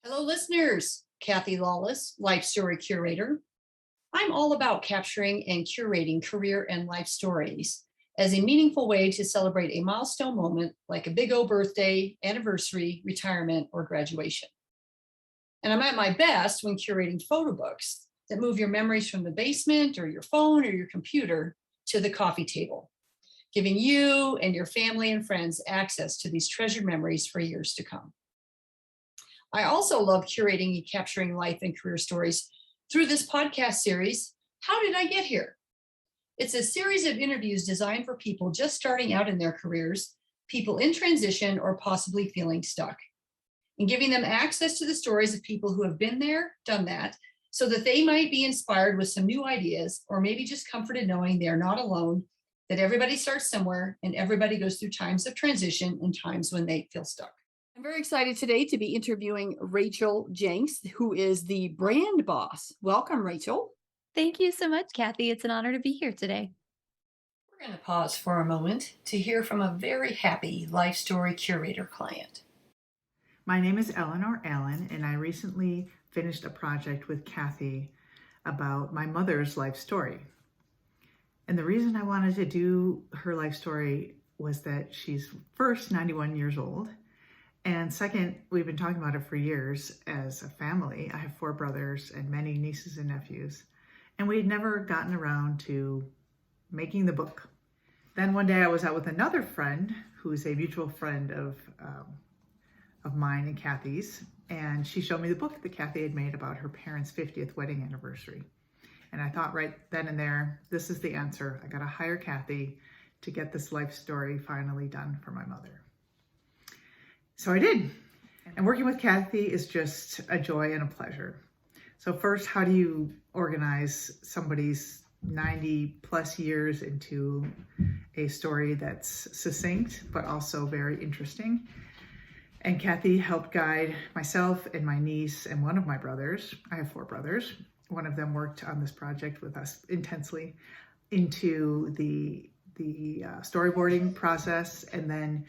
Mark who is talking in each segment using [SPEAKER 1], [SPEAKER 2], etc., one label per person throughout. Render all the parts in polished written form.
[SPEAKER 1] Hello, listeners. Kathy Lawless, Life Story Curator. I'm all about capturing and curating career and life stories as a meaningful way to celebrate a milestone moment like a big O birthday, anniversary, retirement, or graduation. And I'm at my best when curating photo books that move your memories from the basement or your phone or your computer to the coffee table, giving you and your family and friends access to these treasured memories for years to come. I also love curating and capturing life and career stories through this podcast series, How Did I Get Here? It's a series of interviews designed for people just starting out in their careers, people in transition, or possibly feeling stuck, and giving them access to the stories of people who have been there, done that, so that they might be inspired with some new ideas, or maybe just comforted knowing they are not alone, that everybody starts somewhere and everybody goes through times of transition and times when they feel stuck. I'm very excited today to be interviewing Rachel Jenks, who is the brand boss. Welcome, Rachel.
[SPEAKER 2] Thank you so much, Kathy. It's an honor to be here today.
[SPEAKER 1] We're going to pause for a moment to hear from a very happy Life Story Curator client.
[SPEAKER 3] My name is Eleanor Allen, and I recently finished a project with Kathy about my mother's life story. And the reason I wanted to do her life story was that she's first 91 years old. And second, we've been talking about it for years as a family. I have 4 brothers and many nieces and nephews, and we'd never gotten around to making the book. Then one day I was out with another friend who's a mutual friend of mine and Kathy's, and she showed me the book that Kathy had made about her parents' 50th wedding anniversary. And I thought right then and there, this is the answer. I got to hire Kathy to get this life story finally done for my mother. So I did. And working with Kathy is just a joy and a pleasure. So first, how do you organize somebody's 90 plus years into a story that's succinct, but also very interesting? And Kathy helped guide myself and my niece and one of my brothers. I have 4 brothers. One of them worked on this project with us intensely into the storyboarding process, and then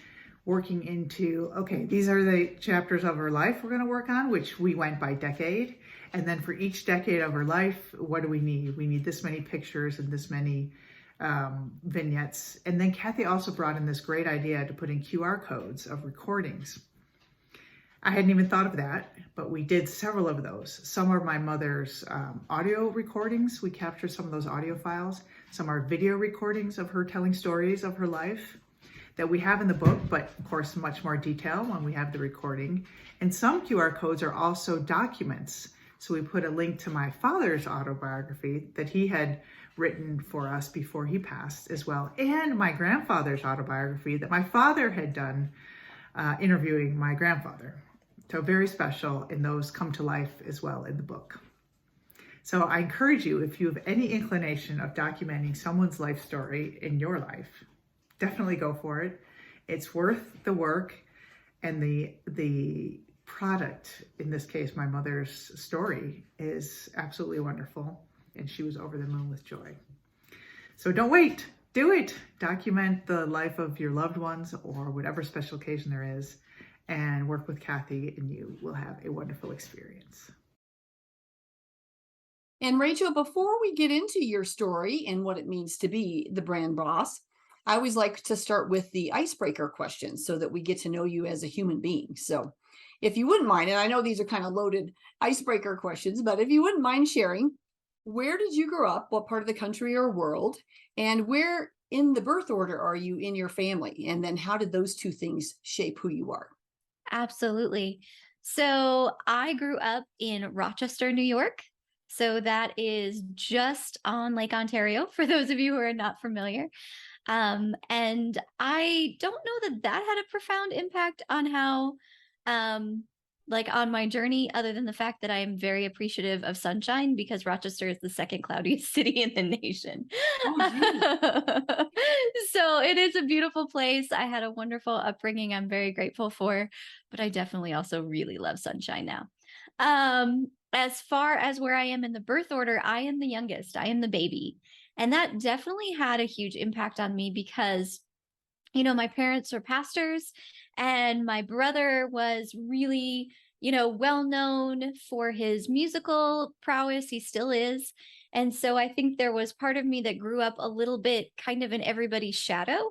[SPEAKER 3] working into, okay, these are the chapters of her life we're going to work on, which we went by decade. And then for each decade of her life, what do we need? We need this many pictures and this many vignettes. And then Kathy also brought in this great idea to put in QR codes of recordings. I hadn't even thought of that, but we did several of those. Some are my mother's audio recordings. We captured some of those audio files. Some are video recordings of her telling stories of her life that we have in the book, but of course, much more detail when we have the recording. And some QR codes are also documents. So we put a link to my father's autobiography that he had written for us before he passed as well, and my grandfather's autobiography that my father had done interviewing my grandfather. So very special, and those come to life as well in the book. So I encourage you, if you have any inclination of documenting someone's life story in your life, definitely go for it. It's worth the work, and the product, in this case, my mother's story, is absolutely wonderful, and she was over the moon with joy. So don't wait, do it. Document the life of your loved ones or whatever special occasion there is, and work with Kathy, and you will have a wonderful experience.
[SPEAKER 1] And Rachel, before we get into your story and what it means to be the brand boss, I always like to start with the icebreaker questions so that we get to know you as a human being. So if you wouldn't mind, and I know these are kind of loaded icebreaker questions, but if you wouldn't mind sharing, where did you grow up? What part of the country or world? And where in the birth order are you in your family? And then how did those 2 things shape who you are?
[SPEAKER 2] Absolutely. So I grew up in Rochester, New York. So that is just on Lake Ontario, for those of you who are not familiar. And I don't know that had a profound impact on how, on my journey, other than the fact that I am very appreciative of sunshine, because Rochester is the second cloudiest city in the nation. So it is a beautiful place. I had a wonderful upbringing I'm very grateful for, but I definitely also really love sunshine now. As far as where I am in the birth order, I am the youngest. I am the baby. And that definitely had a huge impact on me because, my parents are pastors, and my brother was really well known for his musical prowess. He still is. And so I think there was part of me that grew up a little bit kind of in everybody's shadow.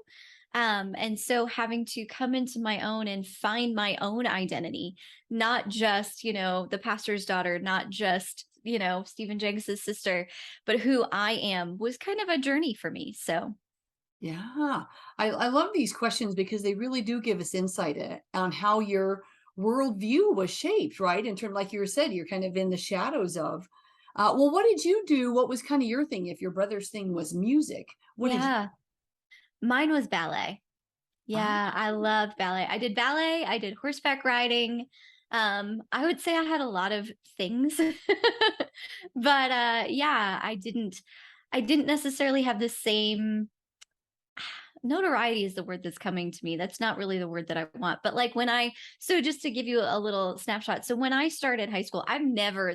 [SPEAKER 2] And so having to come into my own and find my own identity, not just, the pastor's daughter, not just, Stephen Jenks's sister, but who I am was kind of a journey for me. So
[SPEAKER 1] Yeah, I love these questions because they really do give us insight on how your worldview was shaped, right? In terms, like you said, you're kind of in the shadows of. Well, what did you do? What was kind of your thing? If your brother's thing was music, what did you?
[SPEAKER 2] yeah, mine was ballet.
[SPEAKER 1] Oh,
[SPEAKER 2] Yeah, I loved ballet. I did ballet, I did horseback riding. I would say I had a lot of things. But yeah, I didn't necessarily have the same notoriety is the word that's coming to me. That's not really the word that I want. But like so just to give you a little snapshot. So when I started high school,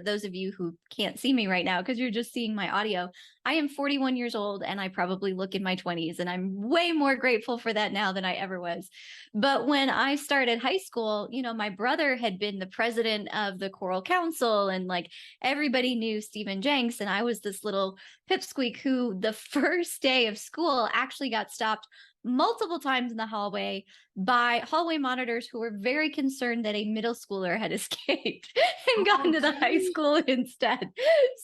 [SPEAKER 2] those of you who can't see me right now, because you're just seeing my audio, I am 41 years old and I probably look in my 20s. And I'm way more grateful for that now than I ever was. But when I started high school, my brother had been the president of the choral council and like everybody knew Stephen Jenks. And I was this little pipsqueak who the first day of school actually got stopped multiple times in the hallway by hallway monitors who were very concerned that a middle schooler had escaped and gone to the high
[SPEAKER 1] gee.
[SPEAKER 2] school instead.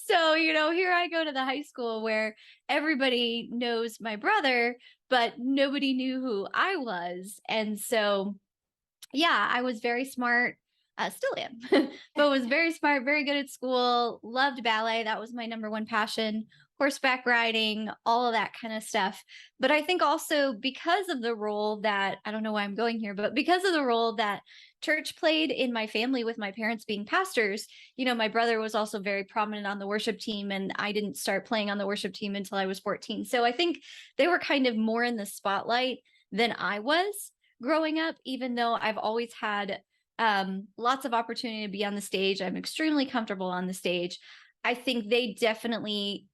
[SPEAKER 2] So, here I go to the high school where everybody knows my brother, but nobody knew who I was. And so, yeah, I was very smart. Still am, but was very smart, very good at school, loved ballet. That was my number one passion, horseback riding, all of that kind of stuff. But I think also because of the role that, I don't know why I'm going here, but because of the role that church played in my family with my parents being pastors, my brother was also very prominent on the worship team. And I didn't start playing on the worship team until I was 14. So I think they were kind of more in the spotlight than I was growing up, even though I've always had lots of opportunity to be on the stage. I'm extremely comfortable on the stage. I think they definitely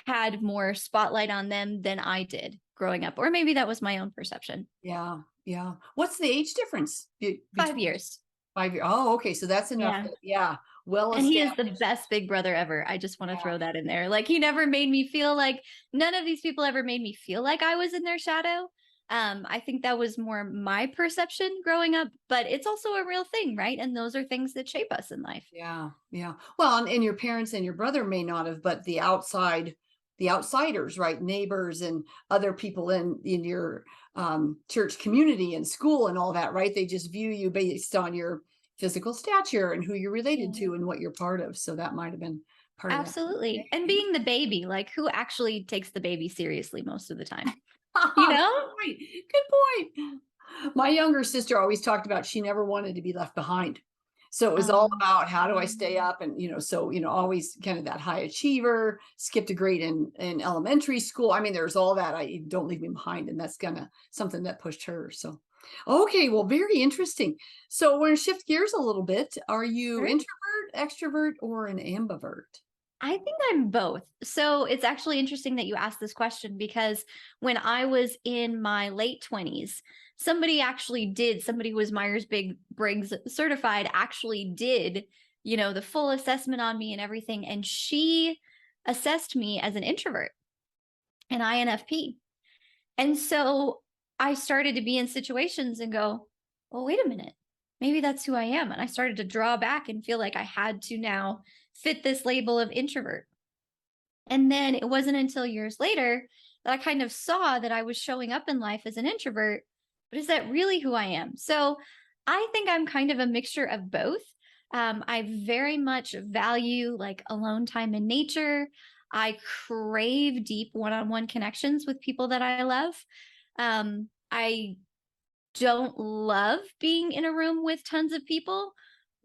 [SPEAKER 2] had more spotlight on them than I did growing up, or maybe that was my own perception.
[SPEAKER 1] Yeah, yeah. What's the age difference
[SPEAKER 2] 5
[SPEAKER 1] between
[SPEAKER 2] years.
[SPEAKER 1] 5 years? Oh, okay. So that's enough.
[SPEAKER 2] Yeah.
[SPEAKER 1] Yeah, well
[SPEAKER 2] And he is the
[SPEAKER 1] established.
[SPEAKER 2] best big brother ever. I just want to
[SPEAKER 1] Yeah.
[SPEAKER 2] throw that in there. Like he never made me feel like none of these people ever made me feel like I was in their shadow. I think that was more my perception growing up, but it's also a real thing, right? And those are things that shape us in life.
[SPEAKER 1] Yeah, yeah. Well, and your parents and your brother may not have, but the outsiders, right? Neighbors and other people in your church community and school and all that, right? They just view you based on your physical stature and who you're related
[SPEAKER 2] Yeah.
[SPEAKER 1] to and what you're part of. So that might have been part of that.
[SPEAKER 2] Absolutely. And being the baby, like who actually takes the baby seriously most of the time? You
[SPEAKER 1] Good
[SPEAKER 2] know?
[SPEAKER 1] point. Good point. My younger sister always talked about she never wanted to be left behind. So it was all
[SPEAKER 2] Um,
[SPEAKER 1] about how do I stay up and so always kind of that high achiever, skipped a grade in elementary school. I mean, there's all that I don't leave me behind, and that's kind of something that pushed her. So okay, well, very interesting. So we're gonna shift gears a little bit. Are you
[SPEAKER 2] sure.
[SPEAKER 1] introvert, extrovert, or an ambivert?
[SPEAKER 2] I think I'm both. So it's actually interesting that you asked this question because when I was in my late 20s, somebody who was Myers-Briggs certified actually did, the full assessment on me and everything. And she assessed me as an introvert, an INFP. And so I started to be in situations and go, well, wait a minute. Maybe that's who I am. And I started to draw back and feel like I had to now fit this label of introvert. And then it wasn't until years later that I kind of saw that I was showing up in life as an introvert. But is that really who I am? So I think I'm kind of a mixture of both. I very much value like alone time in nature. I crave deep one on one connections with people that I love. I don't love being in a room with tons of people,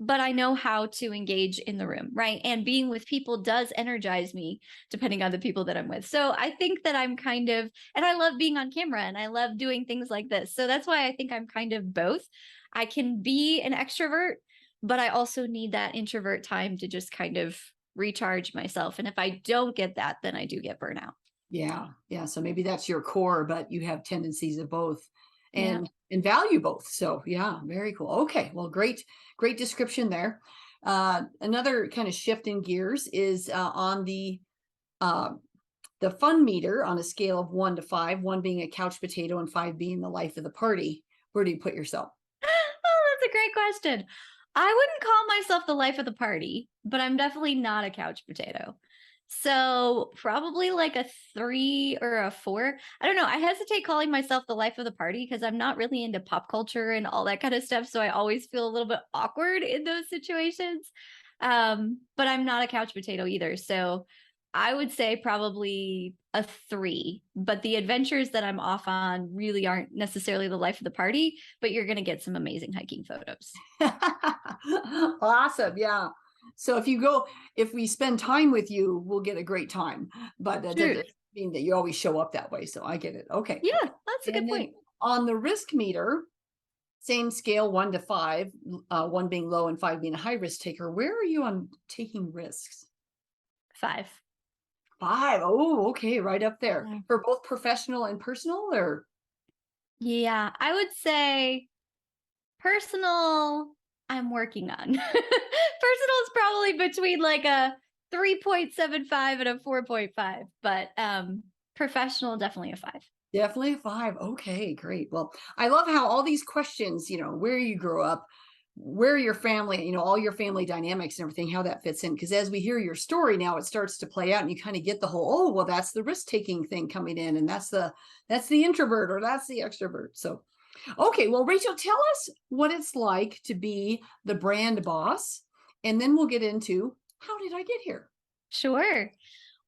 [SPEAKER 2] but I know how to engage in the room, right? And being with people does energize me depending on the people that I'm with. So I think that and I love being on camera and I love doing things like this. So that's why I think I'm kind of both. I can be an extrovert, but I also need that introvert time to just kind of recharge myself. And if I don't get that, then I do get burnout.
[SPEAKER 1] Yeah, yeah. So maybe that's your core, but you have tendencies of both.
[SPEAKER 2] Yeah.
[SPEAKER 1] and value both. So yeah, very cool. Okay, well, great description there. Another kind of shift in gears is on uh, the fun meter on a scale of 1 to 5, 1 being a couch potato and 5 being the life of the party. Where do you put yourself?
[SPEAKER 2] Oh, that's a great question. I wouldn't call myself the life of the party, but I'm definitely not a couch potato. So probably like a 3 or a 4. I don't know. I hesitate calling myself the life of the party because I'm not really into pop culture and all that kind of stuff. So I always feel a little bit awkward in those situations. But I'm not a couch potato either. So I would say probably a 3, but the adventures that I'm off on really aren't necessarily the life of the party, but you're going to get some amazing hiking photos.
[SPEAKER 1] Awesome. Yeah. So if we spend time with you, we'll get a great time. But that
[SPEAKER 2] True.
[SPEAKER 1] doesn't mean that you always show up that way. So I get it. Okay.
[SPEAKER 2] Yeah, that's a good
[SPEAKER 1] And then
[SPEAKER 2] point.
[SPEAKER 1] on the risk meter, same scale, 1 to 5, 1 being low and 5 being a high risk taker. Where are you on taking risks?
[SPEAKER 2] 5.
[SPEAKER 1] 5. Oh, okay. Right up there
[SPEAKER 2] Yeah.
[SPEAKER 1] for both professional and personal, or
[SPEAKER 2] Yeah, I would say personal, I'm working on. Personal is probably between like a 3.75 and a 4.5, but professional definitely a 5.
[SPEAKER 1] definitely a 5. Okay, great. Well, I love how all these questions, where you grew up, where your family, all your family dynamics and everything, how that fits in. Because as we hear your story now, it starts to play out and you kind of get the whole, oh, well, that's the risk-taking thing coming in, and that's the introvert or that's the extrovert. So, okay, well, Rachel, tell us what it's like to be the brand boss, and then we'll get into how did I get here?
[SPEAKER 2] Sure.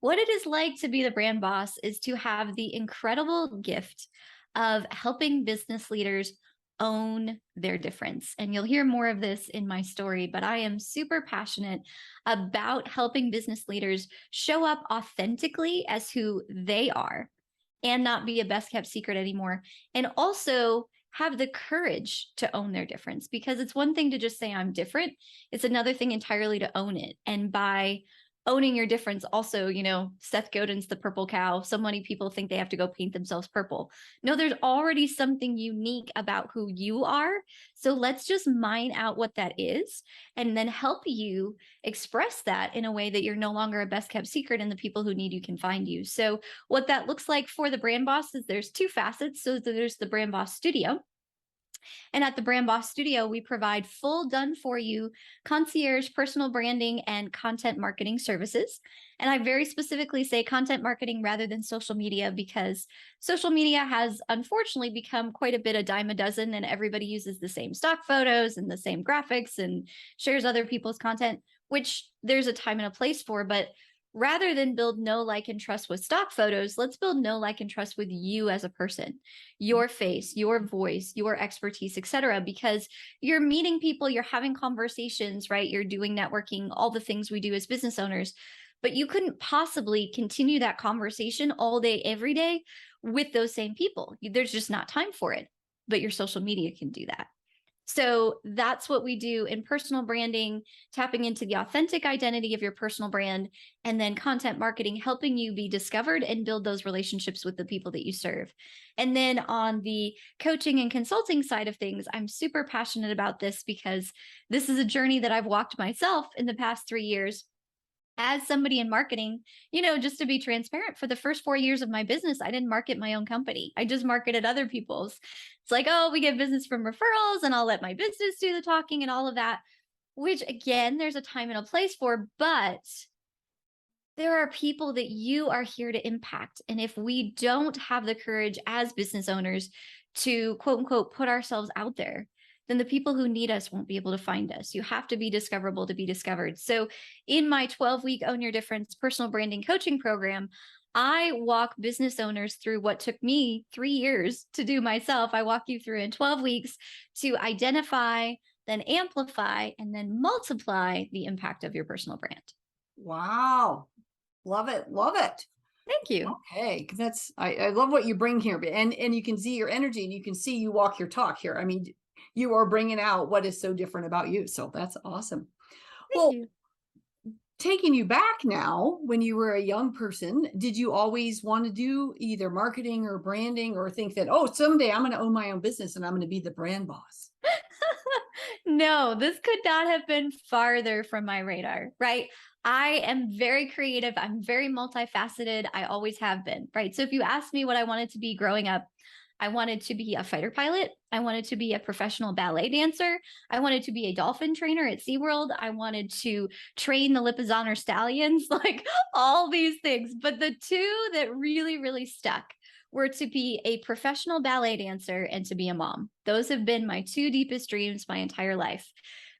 [SPEAKER 2] What it is like to be the brand boss is to have the incredible gift of helping business leaders own their difference. And you'll hear more of this in my story, but I am super passionate about helping business leaders show up authentically as who they are and not be a best kept secret anymore. And also have the courage to own their difference, because it's one thing to just say I'm different. It's another thing entirely to own it. And by owning your difference, also, Seth Godin's the purple cow. So many people think they have to go paint themselves purple. No, there's already something unique about who you are. So let's just mine out what that is and then help you express that in a way that you're no longer a best kept secret and the people who need you can find you. So what that looks like for the brand boss is there's 2 facets. So there's the brand boss studio. And at the Brand Boss Studio, we provide full done for you concierge personal branding and content marketing services. And I very specifically say content marketing rather than social media, because social media has unfortunately become quite a bit a dime a dozen, and everybody uses the same stock photos and the same graphics and shares other people's content, which there's a time and a place for. But rather than build know, like, and trust with stock photos, let's build know, like, and trust with you as a person, your face, your voice, your expertise, etc. Because you're meeting people, you're having conversations, right? You're doing networking, all the things we do as business owners. But you couldn't possibly continue that conversation all day, every day with those same people. There's just not time for it. But your social media can do that. So that's what we do in personal branding, tapping into the authentic identity of your personal brand, and then content marketing, helping you be discovered and build those relationships with the people that you serve. And then on the coaching and consulting side of things, I'm super passionate about this because this is a journey that I've walked myself in the past 3 years. As somebody in marketing, just to be transparent, for the first 4 years of my business, I didn't market my own company. I just marketed other people's. It's like, oh, we get business from referrals and I'll let my business do the talking and all of that, which again, there's a time and a place for, but there are people that you are here to impact. And if we don't have the courage as business owners to quote unquote put ourselves out there, then the people who need us won't be able to find us. You have to be discoverable to be discovered. So in my 12-week Own Your Difference personal branding coaching program, I walk business owners through what took me 3 years to do myself. I walk you through in 12 weeks to identify, then amplify, and then multiply the impact of your personal brand.
[SPEAKER 1] Wow. Love it. Love it.
[SPEAKER 2] Thank you.
[SPEAKER 1] Okay. I love what you bring here, and you can see your energy and you can see you walk your talk here. I mean, you are bringing out what is so different about you. So that's awesome.
[SPEAKER 2] Thank
[SPEAKER 1] Well,
[SPEAKER 2] you.
[SPEAKER 1] taking you back now, when you were a young person, did you always want to do either marketing or branding, or think that, oh, someday I'm going to own my own business and I'm going to be the brand boss?
[SPEAKER 2] No, this could not have been farther from my radar, right? I am very creative. I'm very multifaceted. I always have been, right? So if you ask me what I wanted to be growing up, I wanted to be a fighter pilot. I wanted to be a professional ballet dancer. I wanted to be a dolphin trainer at SeaWorld. I wanted to train the Lipizzaner stallions, like all these things. But the two that really, really stuck were to be a professional ballet dancer and to be a mom. Those have been my two deepest dreams my entire life.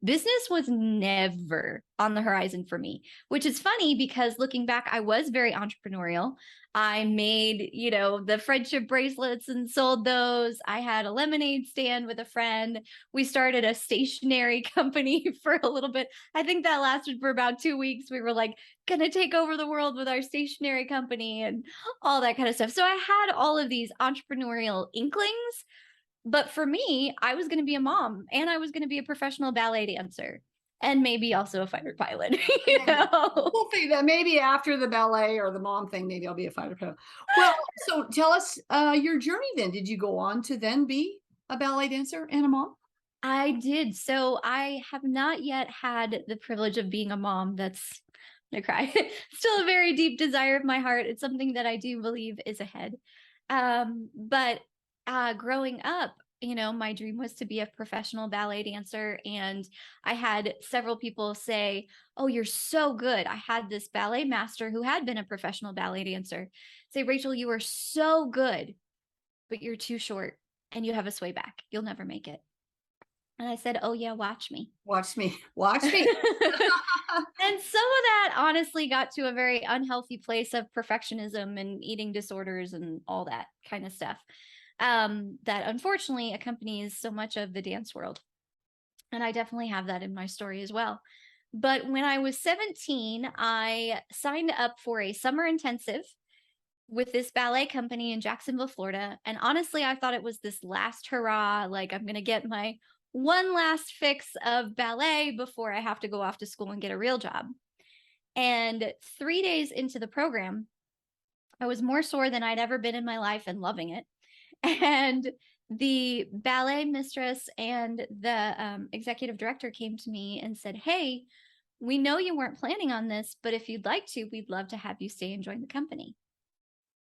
[SPEAKER 2] Business was never on the horizon for me, which is funny because looking back, I was very entrepreneurial. I made, the friendship bracelets and sold those. I had a lemonade stand with a friend. We started a stationery company for a little bit. I think that lasted for about 2 weeks. We were like, gonna take over the world with our stationery company and all that kind of stuff. So I had all of these entrepreneurial inklings, but for me, I was going to be a mom and I was going to be a professional ballet dancer and maybe also a fighter pilot, you
[SPEAKER 1] Yeah.
[SPEAKER 2] know.
[SPEAKER 1] We'll think that maybe after the ballet or the mom thing, maybe I'll be a fighter pilot. Well, so tell us your journey then. Did you go on to then be a ballet dancer and a mom?
[SPEAKER 2] I did. So I have not yet had the privilege of being a mom. That's I'm gonna cry. Still a very deep desire of my heart. It's something that I do believe is ahead. But growing up, my dream was to be a professional ballet dancer. And I had several people say, "Oh, you're so good." I had this ballet master who had been a professional ballet dancer say, "Rachel, you are so good, but you're too short and you have a sway back. You'll never make it." And I said, "Oh, yeah, watch me."
[SPEAKER 1] Watch me. Watch me.
[SPEAKER 2] And some of that honestly got to a very unhealthy place of perfectionism and eating disorders and all that kind of stuff, that unfortunately accompanies so much of the dance world. And I definitely have that in my story as well. But when I was 17, I signed up for a summer intensive with this ballet company in Jacksonville, Florida. And honestly, I thought it was this last hurrah. Like, I'm going to get my one last fix of ballet before I have to go off to school and get a real job. And 3 days into the program, I was more sore than I'd ever been in my life and loving it. And the ballet mistress and the executive director came to me and said, "Hey, we know you weren't planning on this, but if you'd like to, we'd love to have you stay and join the company,"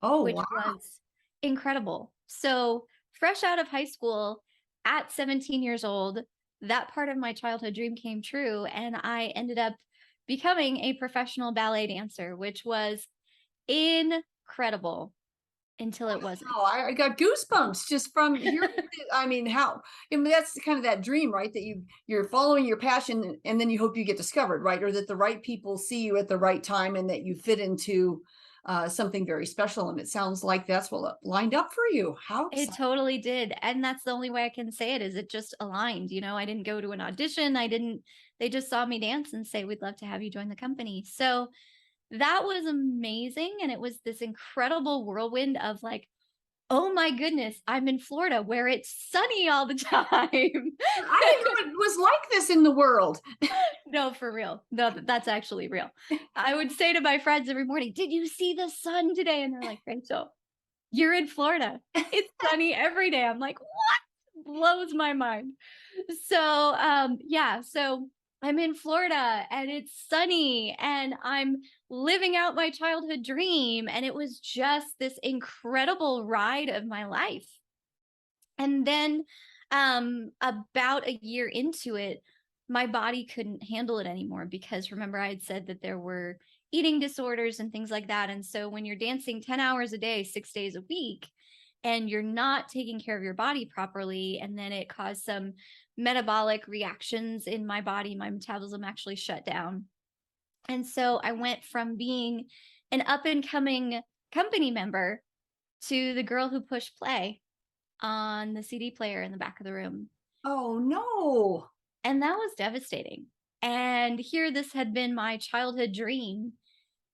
[SPEAKER 1] Oh,
[SPEAKER 2] which
[SPEAKER 1] wow.
[SPEAKER 2] was incredible. So, fresh out of high school at 17 years old, that part of my childhood dream came true. And I ended up becoming a professional ballet dancer, which was incredible until it wasn't.
[SPEAKER 1] Oh, I got goosebumps just from hearing it. I mean, that's kind of that dream, right? That you're following your passion and then you hope you get discovered, right? Or that the right people see you at the right time and that you fit into something very special. And it sounds like that's what lined up for you. How
[SPEAKER 2] It
[SPEAKER 1] exciting.
[SPEAKER 2] totally did. And that's the only way I can say it is it just aligned. I didn't go to an audition. They just saw me dance and say, "We'd love to have you join the company." So that was amazing. And it was this incredible whirlwind of like, oh my goodness, I'm in Florida where it's sunny all the time.
[SPEAKER 1] I didn't know it was like this in the world.
[SPEAKER 2] No, for real. No, that's actually real. I would say to my friends every morning, "Did you see the sun today?" And they're like, "Rachel, you're in Florida. It's sunny every day." I'm like, "What?" Blows my mind. So, yeah, so I'm in Florida and it's sunny and I'm living out my childhood dream. And it was just this incredible ride of my life. And then about a year into it, my body couldn't handle it anymore because remember I had said that there were eating disorders and things like that. And so when you're dancing 10 hours a day, 6 days a week, and you're not taking care of your body properly, and then it caused some metabolic reactions in my body, my metabolism actually shut down. And so I went from being an up and coming company member to the girl who pushed play on the CD player in the back of the room.
[SPEAKER 1] Oh, no.
[SPEAKER 2] And that was devastating. And here, this had been my childhood dream.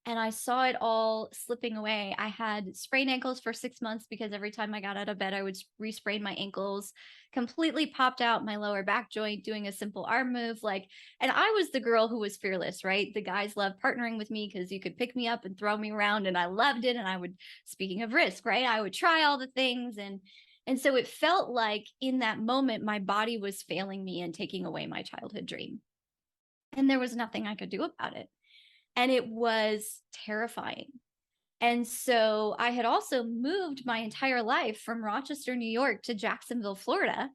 [SPEAKER 2] and I saw it all slipping away. I had sprained ankles for 6 months because every time I got out of bed, I would re-sprain my ankles, completely popped out my lower back joint doing a simple arm move. Like, and I was the girl who was fearless, right? The guys loved partnering with me because you could pick me up and throw me around, and I loved it. And I would, speaking of risk, right? I would try all the things. And so it felt like in that moment, my body was failing me and taking away my childhood dream. And there was nothing I could do about it. And it was terrifying. And so I had also moved my entire life from Rochester, New York to Jacksonville, Florida.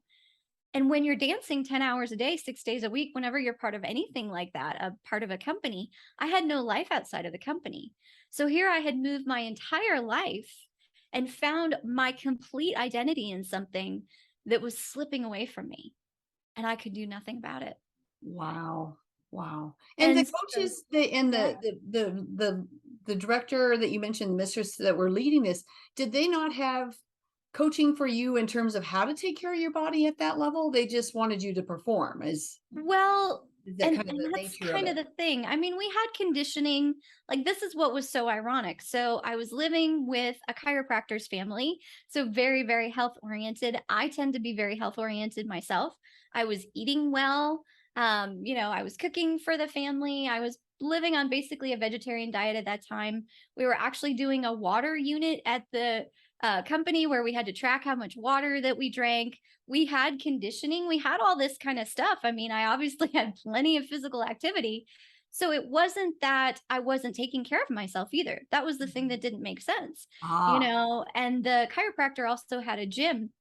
[SPEAKER 2] And when you're dancing 10 hours a day, 6 days a week, whenever you're part of anything like that, a part of a company, I had no life outside of the company. So here I had moved my entire life and found my complete identity in something that was slipping away from me, and I could do nothing about it.
[SPEAKER 1] Wow. Wow. And the
[SPEAKER 2] And so,
[SPEAKER 1] coaches, and
[SPEAKER 2] yeah.
[SPEAKER 1] the director that you mentioned, the mistress that were leading this, did they not have coaching for you in terms of how to take care of your body at that level? They just wanted you to perform.
[SPEAKER 2] Well,
[SPEAKER 1] Is that
[SPEAKER 2] and
[SPEAKER 1] kind of
[SPEAKER 2] and
[SPEAKER 1] the
[SPEAKER 2] that's
[SPEAKER 1] nature of
[SPEAKER 2] kind of
[SPEAKER 1] it?
[SPEAKER 2] the thing. I mean, we had conditioning. Like, this is what was so ironic. So I was living with a chiropractor's family, so very, very health oriented. I tend to be very health oriented myself. I was eating well. I was cooking for the family. I was living on basically a vegetarian diet at that time. We were actually doing a water unit at the company where we had to track how much water that we drank. We had conditioning, we had all this kind of stuff. I mean, I obviously had plenty of physical activity. So it wasn't that I wasn't taking care of myself either. That was the thing that didn't make sense,
[SPEAKER 1] Ah,
[SPEAKER 2] and the chiropractor also had a gym.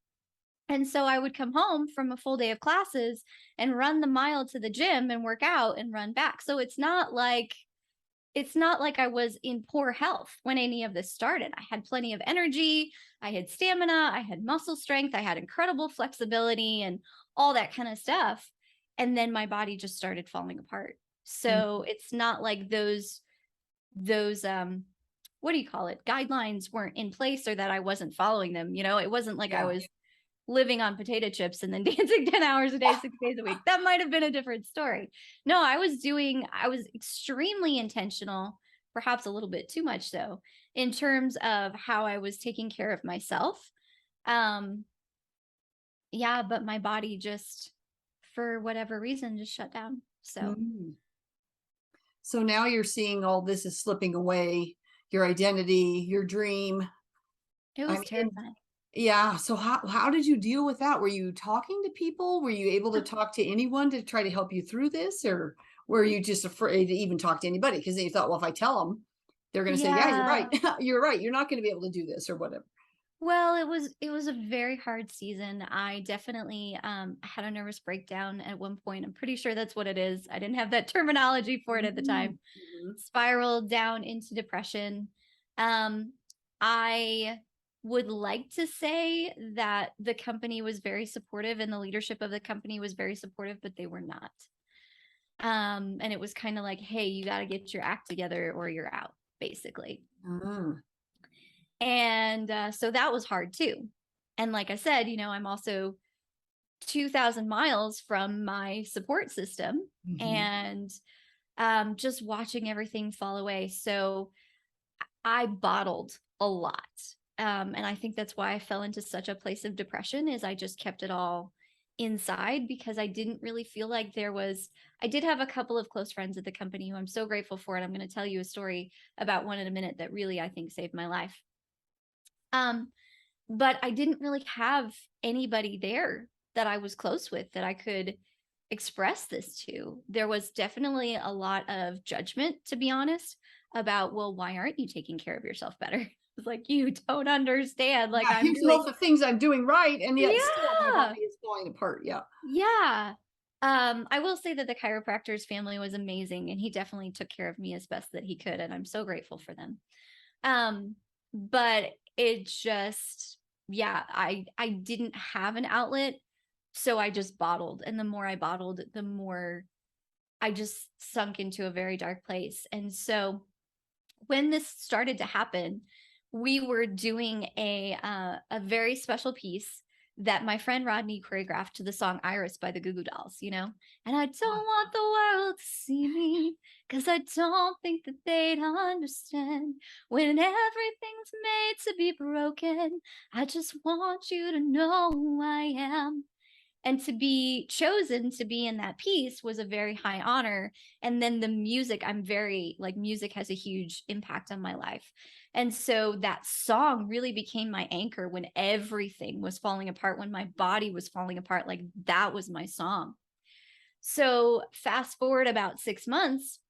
[SPEAKER 2] And so I would come home from a full day of classes and run the mile to the gym and work out and run back. So it's not like I was in poor health when any of this started. I had plenty of energy, I had stamina, I had muscle strength, I had incredible flexibility and all that kind of stuff. And then my body just started falling apart.
[SPEAKER 1] mm,
[SPEAKER 2] So it's not like those what do you call it? Guidelines weren't in place or that I wasn't following them. It wasn't like I
[SPEAKER 1] yeah.
[SPEAKER 2] was living on potato chips and then dancing 10 hours a day, 6 days a week. That might have been a different story. No, I was extremely intentional, perhaps a little bit too much so, in terms of how I was taking care of myself. Um, yeah, but my body just, for whatever reason, just shut down. So
[SPEAKER 1] Mm. So now you're seeing all this is slipping away, your identity, your dream.
[SPEAKER 2] it
[SPEAKER 1] I
[SPEAKER 2] was
[SPEAKER 1] mean,
[SPEAKER 2] terrifying.
[SPEAKER 1] yeah. So how did you deal with that? Were you talking to people? Were you able to talk to anyone to try to help you through this, or were you just afraid to even talk to anybody because you thought, well, if I tell them, they're going to say, yeah, you're right,
[SPEAKER 2] Yeah.
[SPEAKER 1] you're right, you're not going to be able to do this or whatever.
[SPEAKER 2] Well, it was a very hard season. I definitely had a nervous breakdown at one point. I'm pretty sure that's what it is. I didn't have that terminology for it at the
[SPEAKER 1] Mm,
[SPEAKER 2] time.
[SPEAKER 1] mhm.
[SPEAKER 2] Spiraled down into depression. Um, I would like to say that the company was very supportive and the leadership of the company was very supportive, but they were not. And it was kind of like, hey, you got to get your act together or you're out, basically.
[SPEAKER 1] Mm,
[SPEAKER 2] And so that was hard too. And like I said, I'm also 2,000 miles from my support system
[SPEAKER 1] mhm.
[SPEAKER 2] and just watching everything fall away. So I bottled a lot. And I think that's why I fell into such a place of depression is I just kept it all inside because I didn't really feel like I did have a couple of close friends at the company who I'm so grateful for. And I'm going to tell you a story about one in a minute that really, I think, saved my life. Um, but I didn't really have anybody there that I was close with that I could express this to. There was definitely a lot of judgment, to be honest, about, well, why aren't you taking care of yourself better? It's like, you don't understand. Like,
[SPEAKER 1] Yeah,
[SPEAKER 2] I'm
[SPEAKER 1] here's
[SPEAKER 2] doing,
[SPEAKER 1] all the things I'm doing right, and yet still my
[SPEAKER 2] yeah,
[SPEAKER 1] body is falling apart. Yeah.
[SPEAKER 2] yeah. I will say that the chiropractor's family was amazing and he definitely took care of me as best that he could. And I'm so grateful for them. Um, but it just, yeah, I didn't have an outlet, so I just bottled. And the more I bottled, the more I just sunk into a very dark place. And so when this started to happen, we were doing a very special piece that my friend Rodney choreographed to the song Iris by the Goo Goo Dolls, And I don't want the world to see me 'cause I don't think that they'd understand when everything's made to be broken. I just want you to know who I am. And to be chosen to be in that piece was a very high honor. And then the music, I'm very like, music has a huge impact on my life. And so that song really became my anchor when everything was falling apart, when my body was falling apart. Like, that was my song. So fast forward about 6 months,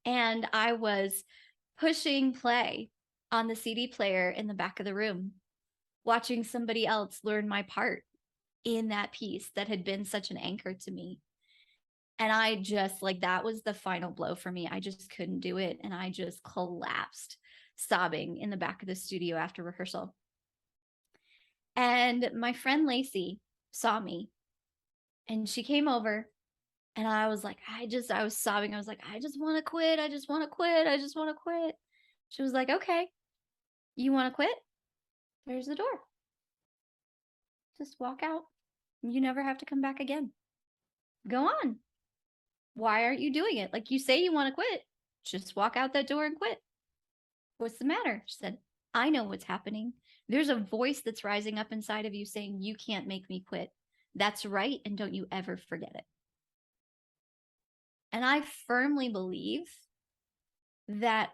[SPEAKER 2] and I was pushing play on the CD player in the back of the room, watching somebody else learn my part in that piece that had been such an anchor to me. And I just, like, that was the final blow for me. I just couldn't do it. And I just collapsed sobbing in the back of the studio after rehearsal. And my friend Lacey saw me, and she came over, and I was like, I was sobbing. I was like, I just want to quit. I just want to quit. I just want to quit. She was like, okay, you want to quit? There's the door. Just walk out. You never have to come back again. Go on. Why aren't you doing it? Like, you say you want to quit. Just walk out that door and quit. What's the matter? She said, I know what's happening. There's a voice that's rising up inside of you saying, you can't make me quit. That's right. And don't you ever forget it. And I firmly believe that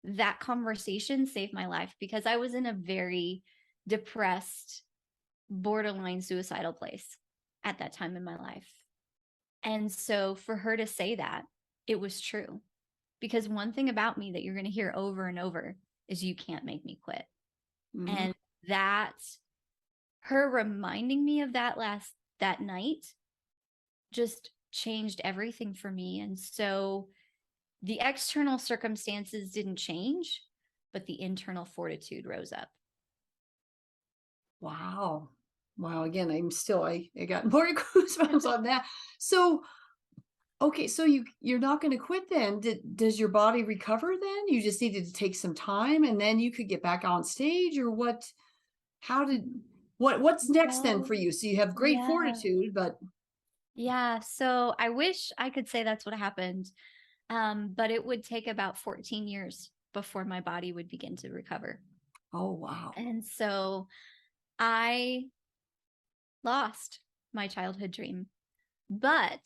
[SPEAKER 2] that conversation saved my life, because I was in a very depressed, borderline suicidal place at that time in my life. And so for her to say that, it was true. Because one thing about me that you're going to hear over and over is, you can't make me quit.
[SPEAKER 1] Mhm.
[SPEAKER 2] And that, her reminding me of that that night, just changed everything for me. And so the external circumstances didn't change, but the internal fortitude rose up.
[SPEAKER 1] Wow. Wow. Again, I got more goosebumps on that. So, okay, so you're not going to quit then. Does your body recover then? You just needed to take some time and then you could get back on stage, or what? How did what's next then for
[SPEAKER 2] Well,
[SPEAKER 1] you? So you have great
[SPEAKER 2] yeah.
[SPEAKER 1] fortitude, but
[SPEAKER 2] Yeah. So I wish I could say that's what happened. But it would take about 14 years before my body would begin to recover.
[SPEAKER 1] oh wow.
[SPEAKER 2] And so I lost my childhood dream, but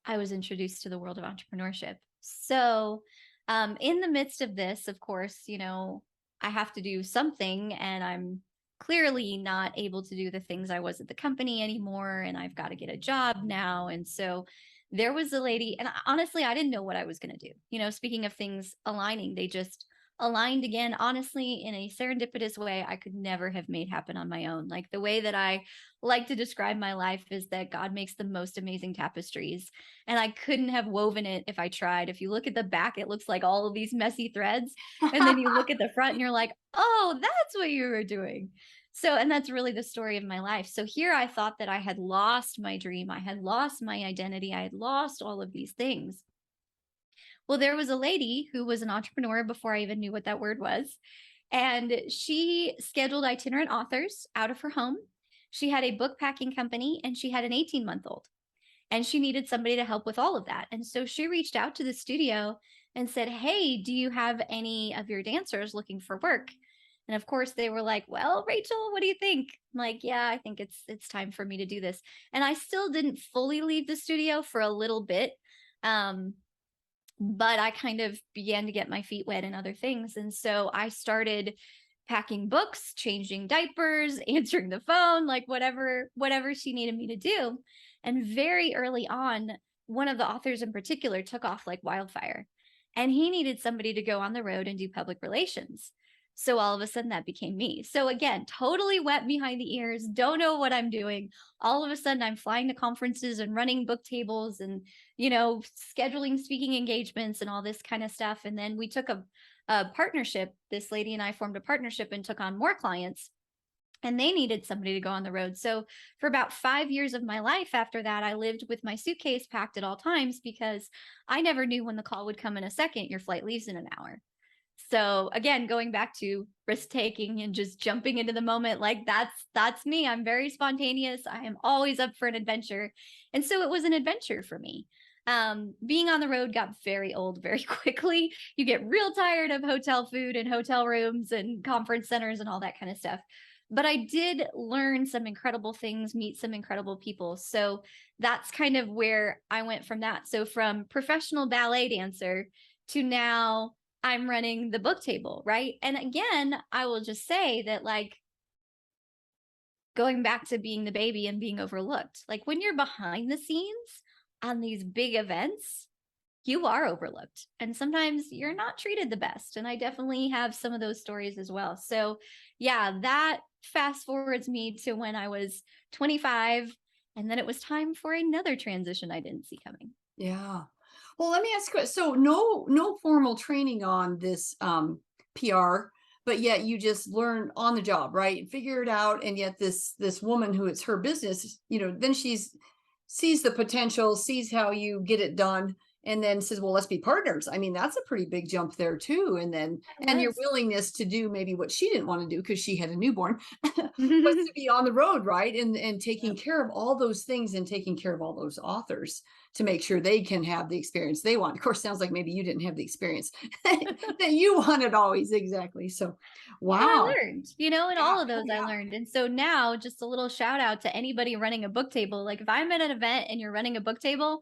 [SPEAKER 2] I was introduced to the world of entrepreneurship. So, in the midst of this, of course, I have to do something, and I'm clearly not able to do the things I was at the company anymore. And I've got to get a job now. And so there was a lady, and honestly, I didn't know what I was going to do. Speaking of things aligning, they just aligned again, honestly, in a serendipitous way I could never have made happen on my own. Like, the way that I like to describe my life is that God makes the most amazing tapestries, and I couldn't have woven it if I tried. If you look at the back, it looks like all of these messy threads. And then you look at the front and you're like, oh, that's what you were doing. So, and that's really the story of my life. So here I thought that I had lost my dream. I had lost my identity. I had lost all of these things. Well, there was a lady who was an entrepreneur before I even knew what that word was. And she scheduled itinerant authors out of her home. She had a book packing company, and she had an 18-month-old. And she needed somebody to help with all of that. And so she reached out to the studio and said, hey, do you have any of your dancers looking for work? And of course they were like, well, Rachel, what do you think? I'm like, yeah, I think it's time for me to do this. And I still didn't fully leave the studio for a little bit. But I kind of began to get my feet wet in other things. And so I started packing books, changing diapers, answering the phone, like whatever she needed me to do. And very early on, one of the authors in particular took off like wildfire, and he needed somebody to go on the road and do public relations. So all of a sudden that became me. So again, totally wet behind the ears, don't know what I'm doing. All of a sudden I'm flying to conferences and running book tables and, scheduling speaking engagements and all this kind of stuff. And then we took a partnership. This lady and I formed a partnership and took on more clients, and they needed somebody to go on the road. So for about 5 years of my life after that, I lived with my suitcase packed at all times, because I never knew when the call would come in a second. Your flight leaves in an hour. So again, going back to risk taking and just jumping into the moment, like that's me. I'm very spontaneous. I am always up for an adventure. And so it was an adventure for me. Being on the road got very old very quickly. You get real tired of hotel food and hotel rooms and conference centers and all that kind of stuff. But I did learn some incredible things, meet some incredible people. So that's kind of where I went from that. So from professional ballet dancer to now I'm running the book table, right? And again, I will just say that, like, going back to being the baby and being overlooked, like when you're behind the scenes on these big events, you are overlooked and sometimes you're not treated the best. And I definitely have some of those stories as well. So, yeah, that fast forwards me to when I was 25. And then it was time for another transition I didn't see coming.
[SPEAKER 1] Yeah. Well, let me ask you, so no formal training on this PR, but yet you just learn on the job, right? Figure it out. And yet this woman who it's her business, then sees the potential, sees how you get it done, and then says, well, let's be partners. I mean, that's a pretty big jump there too. And your willingness to do maybe what she didn't want to do because she had a newborn was to be on the road, right? And taking care of all those things and taking care of all those authors to make sure they can have the experience they want. Of course, sounds like maybe you didn't have the experience that you wanted always. Exactly. So,
[SPEAKER 2] But I
[SPEAKER 1] wow.
[SPEAKER 2] learned, in all of those I learned. And so now, just a little shout out to anybody running a book table. Like if I'm at an event and you're running a book table,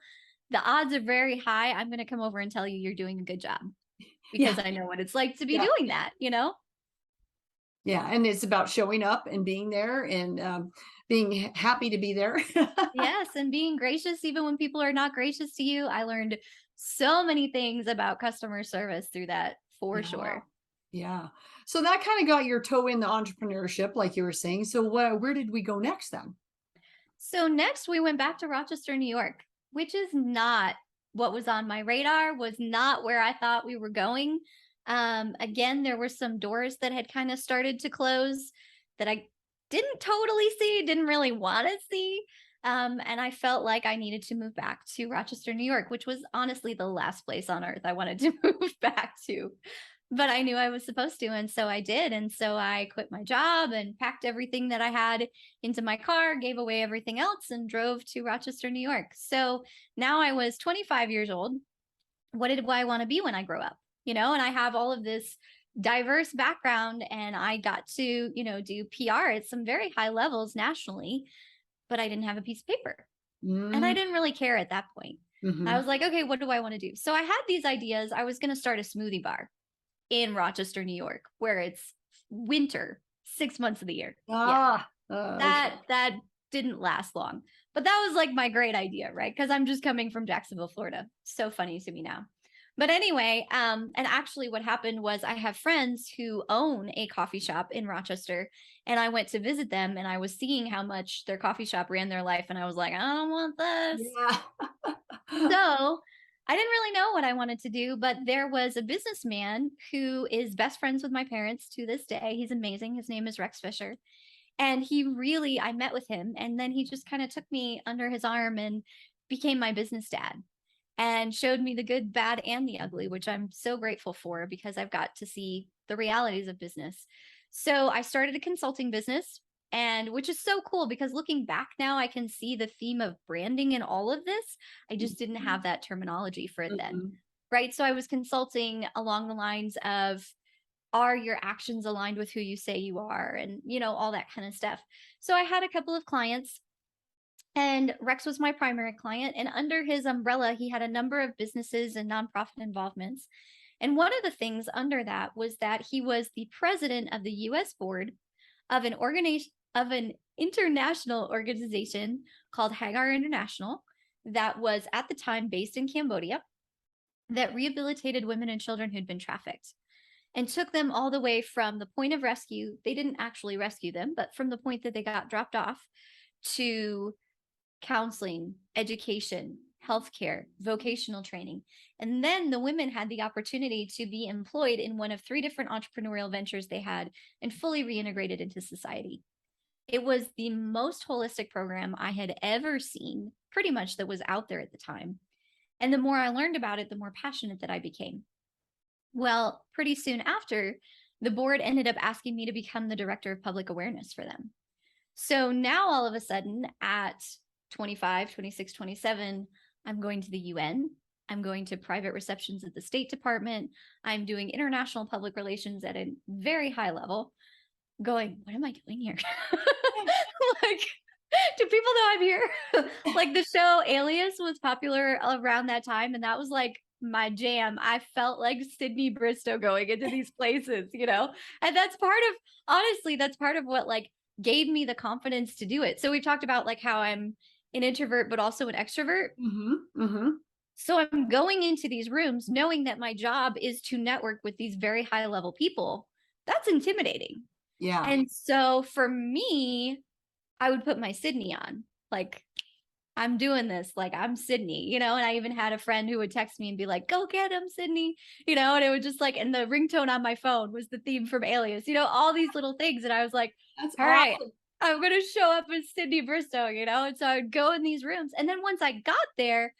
[SPEAKER 2] the odds are very high I'm going to come over and tell you you're doing a good job
[SPEAKER 1] Yeah.
[SPEAKER 2] because I know what it's like to be
[SPEAKER 1] Yeah.
[SPEAKER 2] doing that.
[SPEAKER 1] Yeah. And it's about showing up and being there and being happy to be there.
[SPEAKER 2] Yes, and being gracious even when people are not gracious to you. I learned so many things about customer service through that for
[SPEAKER 1] Yeah.
[SPEAKER 2] sure.
[SPEAKER 1] Yeah. So that kind of got your toe in the entrepreneurship, like you were saying. So where did we go next then?
[SPEAKER 2] So next we went back to Rochester, New York, which is not what was on my radar, was not where I thought we were going. Again, there were some doors that had kind of started to close that I didn't totally see, didn't really want to see. And I felt like I needed to move back to Rochester, New York, which was honestly the last place on earth I wanted to move back to. But I knew I was supposed to, and so I did. And so I quit my job and packed everything that I had into my car, gave away everything else, and drove to Rochester, New York. So now I was 25 years old. What did I want to be when I grow up? And I have all of this diverse background, and I got to, do PR at some very high levels nationally, but I didn't have a piece of paper. And I didn't really care at that point. I
[SPEAKER 1] Mm-hmm.
[SPEAKER 2] was like, okay, what do I want to do? So I had these ideas. I was going to start a smoothie bar in Rochester, New York, where it's winter 6 months of the year. Yeah.
[SPEAKER 1] Okay.
[SPEAKER 2] That didn't last long. But that was like my great idea, right? Because I'm just coming from Jacksonville, Florida. So funny to me now. But anyway, and actually what happened was I have friends who own a coffee shop in Rochester, and I went to visit them and I was seeing how much their coffee shop ran their life, and I was like, I don't want this.
[SPEAKER 1] Yeah.
[SPEAKER 2] So I didn't really know what I wanted to do, but there was a businessman who is best friends with my parents to this day. He's amazing. His name is Rex Fisher. And I met with him, and then he just kind of took me under his arm and became my business dad and showed me the good, bad, and the ugly, which I'm so grateful for because I've got to see the realities of business. So I started a consulting business, and which is so cool because looking back now, I can see the theme of branding in all of this. I just didn't have that terminology for it then.
[SPEAKER 1] Mhm.
[SPEAKER 2] Right. So I was consulting along the lines of, are your actions aligned with who you say you are? And, all that kind of stuff. So I had a couple of clients, and Rex was my primary client. And under his umbrella, he had a number of businesses and nonprofit involvements. And one of the things under that was that he was the president of the US board of an international organization called Hagar International that was at the time based in Cambodia that rehabilitated women and children who'd been trafficked and took them all the way from the point of rescue. They didn't actually rescue them, but from the point that they got dropped off to counseling, education, healthcare, vocational training. And then the women had the opportunity to be employed in one of 3 different entrepreneurial ventures they had and fully reintegrated into society. It was the most holistic program I had ever seen, pretty much, that was out there at the time. And the more I learned about it, the more passionate that I became. Well, pretty soon after, the board ended up asking me to become the director of public awareness for them. So now all of a sudden at 25, 26, 27, I'm going to the UN. I'm going to private receptions at the State Department. I'm doing international public relations at a very high level, going, what am I doing here? Like, do people know I'm here? Like the show Alias was popular around that time, and that was like my jam. I felt like Sydney Bristow going into these places, you know? And that's part of, honestly, that's part of what like gave me the confidence to do it. So we've talked about like how I'm an introvert, but also an extrovert. So I'm going into these rooms knowing that my job is to network with these very high level people. That's intimidating.
[SPEAKER 1] Yeah.
[SPEAKER 2] And so for me, I would put my Sydney on, like, I'm doing this, like I'm Sydney, you know, and I even had a friend who would text me and be like, go get him, Sydney, you know, and it would just like, and the ringtone on my phone was the theme from Alias, you know, all these little things. And I was like,
[SPEAKER 1] That's
[SPEAKER 2] all right,
[SPEAKER 1] awesome.
[SPEAKER 2] I'm going to show up as Sydney Bristow, you know? And so I would go in these rooms. And then once I got there,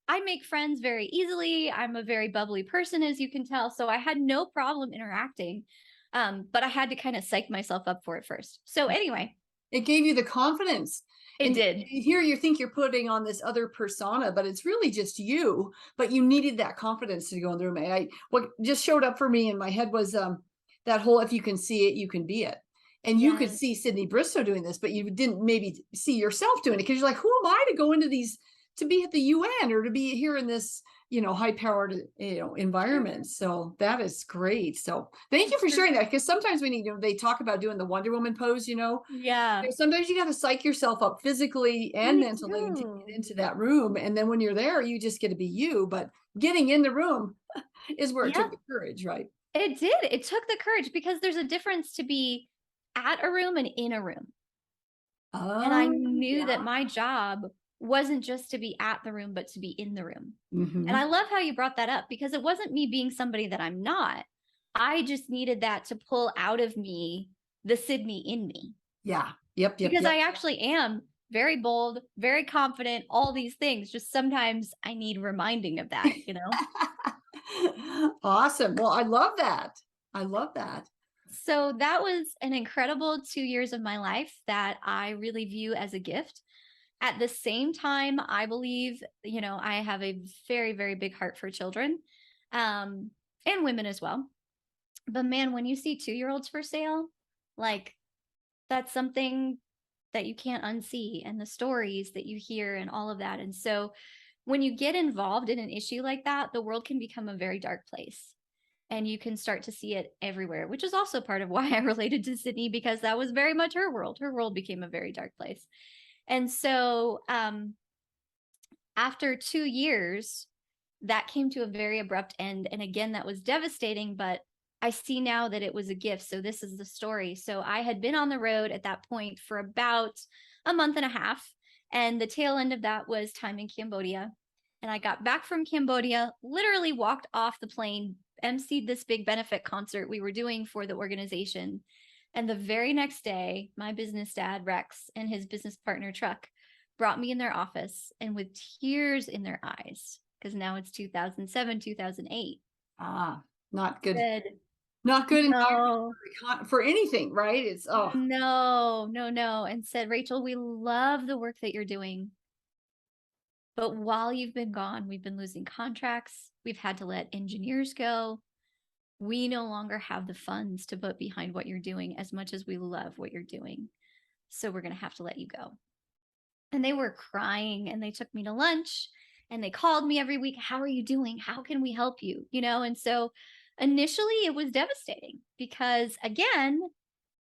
[SPEAKER 2] I make friends very easily. I'm a very bubbly person, as you can tell. So I had no problem interacting. But I had to kind of psych myself up for it first. So anyway,
[SPEAKER 1] It gave you the confidence.
[SPEAKER 2] it
[SPEAKER 1] And
[SPEAKER 2] did.
[SPEAKER 1] here you think you're putting on this other persona, but it's really just you. But you needed that confidence to go in the room. What just showed up for me in my head was that whole "if you can see it, you can be it." And you could
[SPEAKER 2] Yes.
[SPEAKER 1] see Sydney Bristow doing this, but you didn't maybe see yourself doing it because you're like, who am I to go into these, to be at the UN or to be here in this, high powered, environment. So that is great. So thank you for sharing that, because sometimes we need, they talk about doing the Wonder Woman pose,
[SPEAKER 2] Yeah.
[SPEAKER 1] sometimes you got to psych yourself up physically and
[SPEAKER 2] Me
[SPEAKER 1] mentally to
[SPEAKER 2] too.
[SPEAKER 1] get into that room. And then when you're there, you just get to be you. But getting in the room is where it
[SPEAKER 2] Yeah,
[SPEAKER 1] took the courage, right?
[SPEAKER 2] it did. It took the courage because there's a difference to be at a room and in a room. And I
[SPEAKER 1] Oh,
[SPEAKER 2] knew that
[SPEAKER 1] yeah.
[SPEAKER 2] my job wasn't just to be at the room, but to be in the room. And I
[SPEAKER 1] Mhm.
[SPEAKER 2] love how you brought that up because it wasn't me being somebody that I'm not. I just needed that to pull out of me the Sydney in me
[SPEAKER 1] Yeah. Yep. Yep.
[SPEAKER 2] because
[SPEAKER 1] Yep.
[SPEAKER 2] I actually am very bold, very confident, all these things. Just sometimes I need reminding of that, you know?
[SPEAKER 1] Awesome. Well, I love that. I love that.
[SPEAKER 2] So that was an incredible 2 years of my life that I really view as a gift. At the same time, I believe, you know, I have a very, very big heart for children, and women as well. But man, when you see 2-year-olds for sale, like that's something that you can't unsee, and the stories that you hear and all of that. And so when you get involved in an issue like that, the world can become a very dark place. And you can start to see it everywhere, which is also part of why I related to Sydney, because that was very much her world. Her world became a very dark place. And so after 2 years, that came to a very abrupt end. And again, that was devastating, but I see now that it was a gift. So this is the story. So I had been on the road at that point for about a month and a half. And the tail end of that was time in Cambodia. And I got back from Cambodia, literally walked off the plane, emceed this big benefit concert we were doing for the organization. And the very next day, my business dad, Rex, and his business partner, Truck, brought me in their office and with tears in their eyes, because now it's 2007, 2008,
[SPEAKER 1] Ah, not good.
[SPEAKER 2] said,
[SPEAKER 1] Not good
[SPEAKER 2] no,
[SPEAKER 1] environment for anything, right? It's
[SPEAKER 2] no, and said, Rachel, we love the work that you're doing. But while you've been gone, we've been losing contracts. We've had to let engineers go. We no longer have the funds to put behind what you're doing as much as we love what you're doing. So we're going to have to let you go. And they were crying, and they took me to lunch, and they called me every week. How are you doing? How can we help you? You know, and so initially it was devastating because, again,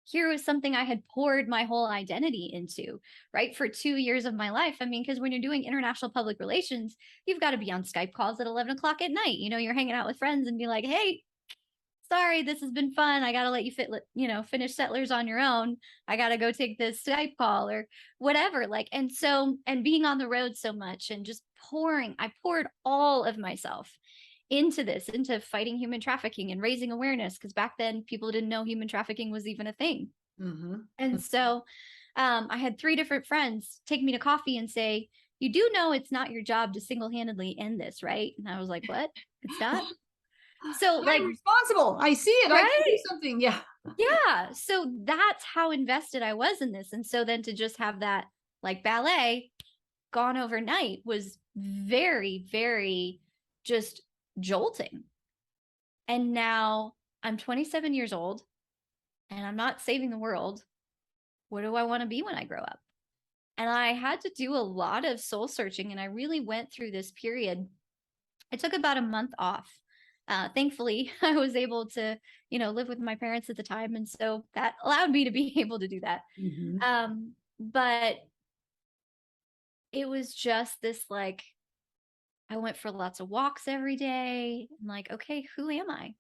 [SPEAKER 2] here was something I had poured my whole identity into, right? For 2 years of my life. I mean, because when you're doing international public relations, you've got to be on Skype calls at 11 o'clock at night. You know, you're hanging out with friends and be like, hey, sorry, this has been fun. I got to let you finish Settlers on your own. I got to go take this Skype call or whatever. Like, and so, and being on the road so much and just I poured all of myself into this, into fighting human trafficking and raising awareness. Cause back then people didn't know human trafficking was even a thing. And so, I had 3 different friends take me to coffee and say, you do know it's not your job to single-handedly end this, right? And I was like, what? It's not? So like,
[SPEAKER 1] I'm responsible. I see it. I can do
[SPEAKER 2] right.
[SPEAKER 1] something. Yeah.
[SPEAKER 2] Yeah. So that's how invested I was in this. And so then to just have that, like ballet, gone overnight was very, very just jolting. And now I'm 27 years old and I'm not saving the world. What do I want to be when I grow up? And I had to do a lot of soul searching, and I really went through this period. I took about a month off. Thankfully, I was able to, live with my parents at the time. And so that allowed me to be able to do that. But it was just this like, I went for lots of walks every day. I'm like, okay, who am I?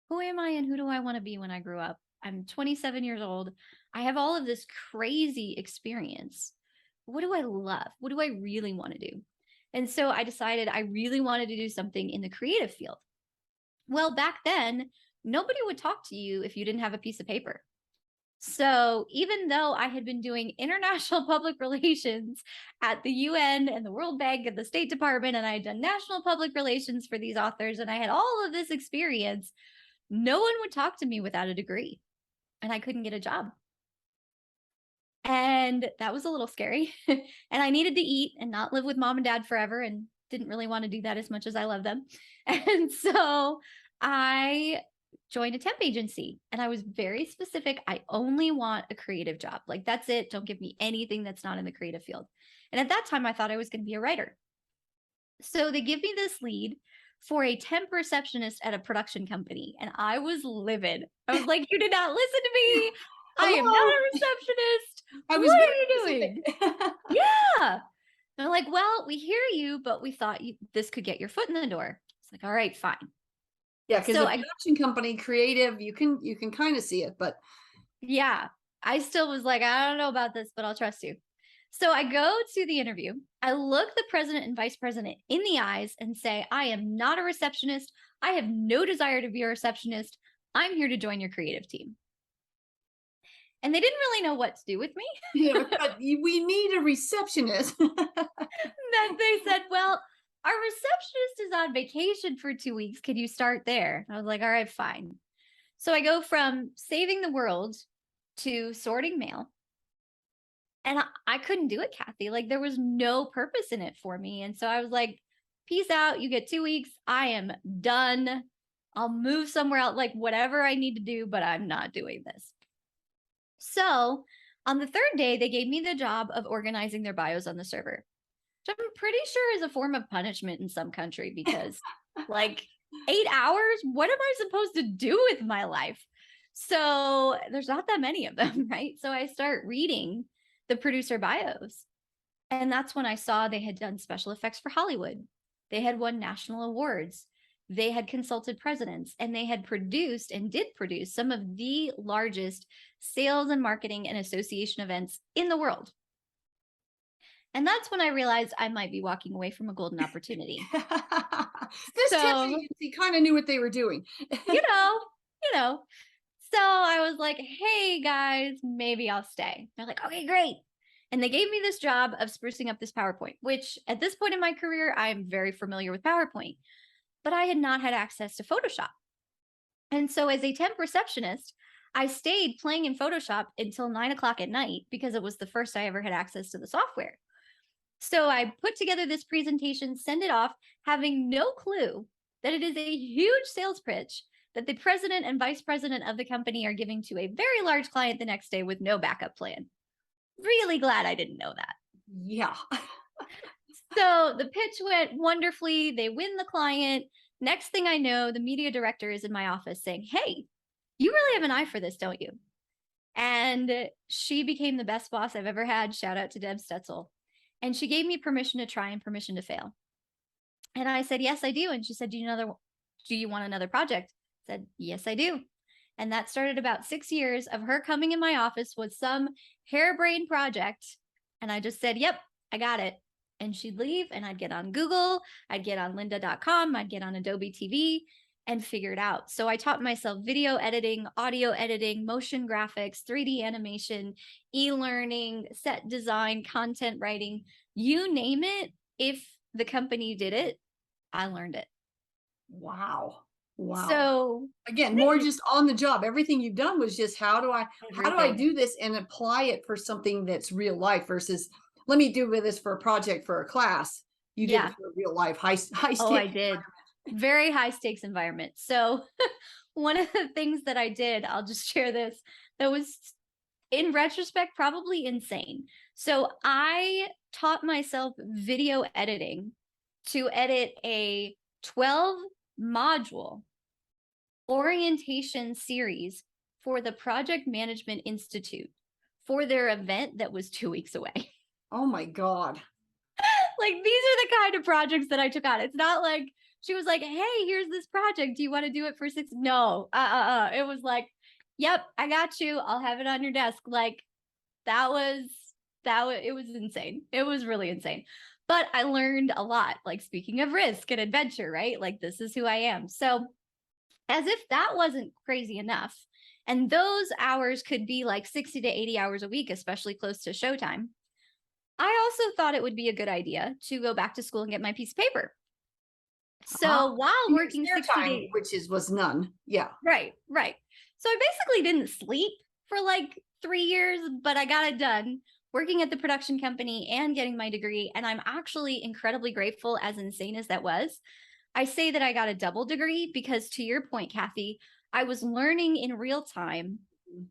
[SPEAKER 2] Who am I and who do I want to be when I grew up? I'm 27 years old. I have all of this crazy experience. What do I love? What do I really want to do? And so I decided I really wanted to do something in the creative field. Well, back then, nobody would talk to you if you didn't have a piece of paper. So even though I had been doing international public relations at the UN and the World Bank and the State Department, and I had done national public relations for these authors, and I had all of this experience, no one would talk to me without a degree, and I couldn't get a job. And that was a little scary. And I needed to eat and not live with mom and dad forever, and didn't really want to do that as much as I love them. And so I joined a temp agency, and I was very specific. I only want a creative job. Like, that's it. Don't give me anything that's not in the creative field. And at that time, I thought I was going to be a writer. So they give me this lead for a temp receptionist at a production company. And I was livid. I was like, you did not listen to me. I am not a receptionist. What are you doing? Yeah. And they're like, well, we hear you, but we thought this could get your foot in the door. It's like, all right, fine.
[SPEAKER 1] Yeah, because the production company, creative, you can kind of see it, but
[SPEAKER 2] yeah, I still was like, I don't know about this, but I'll trust you. So I go to the interview. I look the president and vice president in the eyes and say, I am not a receptionist. I have no desire to be a receptionist. I'm here to join your creative team. And they didn't really know what to do with me.
[SPEAKER 1] Yeah, but we need a receptionist.
[SPEAKER 2] Then they said, well, our receptionist is on vacation for 2 weeks. Could you start there? I was like, all right, fine. So I go from saving the world to sorting mail. And I couldn't do it, Kathy. Like, there was no purpose in it for me. And so I was like, peace out. You get 2 weeks. I am done. I'll move somewhere else, like whatever I need to do, but I'm not doing this. So on the third day, they gave me the job of organizing their bios on the server, which I'm pretty sure is a form of punishment in some country, because like 8 hours, what am I supposed to do with my life? So there's not that many of them, right? So I start reading the producer bios. And that's when I saw they had done special effects for Hollywood. They had won national awards. They had consulted presidents, and they had produced and did produce some of the largest sales and marketing and association events in the world. And that's when I realized I might be walking away from a golden opportunity.
[SPEAKER 1] This temp agency kind of knew what they were doing.
[SPEAKER 2] you know. So I was like, hey guys, maybe I'll stay. They're like, okay, great. And they gave me this job of sprucing up this PowerPoint, which at this point in my career, I'm very familiar with PowerPoint, but I had not had access to Photoshop. And so as a temp receptionist, I stayed playing in Photoshop until 9 o'clock at night, because it was the first I ever had access to the software. So I put together this presentation, send it off, having no clue that it is a huge sales pitch that the president and vice president of the company are giving to a very large client the next day with no backup plan. Really glad I didn't know that.
[SPEAKER 1] Yeah.
[SPEAKER 2] So the pitch went wonderfully. They win the client. Next thing I know, the media director is in my office saying, hey, you really have an eye for this, don't you? And she became the best boss I've ever had. Shout out to Deb Stetzel. And she gave me permission to try and permission to fail. And I said, yes, I do. And she said, do you want another project? I said, yes, I do. And that started about 6 years of her coming in my office with some harebrained project. And I just said, yep, I got it. And she'd leave, and I'd get on Google, I'd get on lynda.com, I'd get on Adobe TV and figure it out. So I taught myself video editing, audio editing, motion graphics, 3D animation, e-learning, set design, content writing, you name it. If the company did it, I learned it.
[SPEAKER 1] Wow. Wow.
[SPEAKER 2] So
[SPEAKER 1] again, more just on the job. Everything you've done was just how do I do this and apply it for something that's real life versus let me do with this for a project for a class. You did
[SPEAKER 2] Yeah.
[SPEAKER 1] it for a real life high
[SPEAKER 2] Oh, I
[SPEAKER 1] stake.
[SPEAKER 2] did. Very high stakes environment. So one of the things that I did, I'll just share this, that was in retrospect probably insane. So I taught myself video editing to edit a 12 module orientation series for the Project Management Institute for their event that was 2 weeks away.
[SPEAKER 1] Oh my God.
[SPEAKER 2] Like, these are the kind of projects that I took on. It's not like she was like, hey, here's this project. Do you want to do it for 6? No, It was like, yep, I got you. I'll have it on your desk. Like, it was insane. It was really insane. But I learned a lot, like, speaking of risk and adventure, right? Like, this is who I am. So as if that wasn't crazy enough, and those hours could be like 60 to 80 hours a week, especially close to showtime, I also thought it would be a good idea to go back to school and get my piece of paper. So while
[SPEAKER 1] Your
[SPEAKER 2] working
[SPEAKER 1] spare
[SPEAKER 2] 60
[SPEAKER 1] time,
[SPEAKER 2] days,
[SPEAKER 1] which was none. Yeah.
[SPEAKER 2] right. So I basically didn't sleep for like 3 years, but I got it done working at the production company and getting my degree. And I'm actually incredibly grateful, as insane as that was. I say that I got a double degree because, to your point, Kathy, I was learning in real time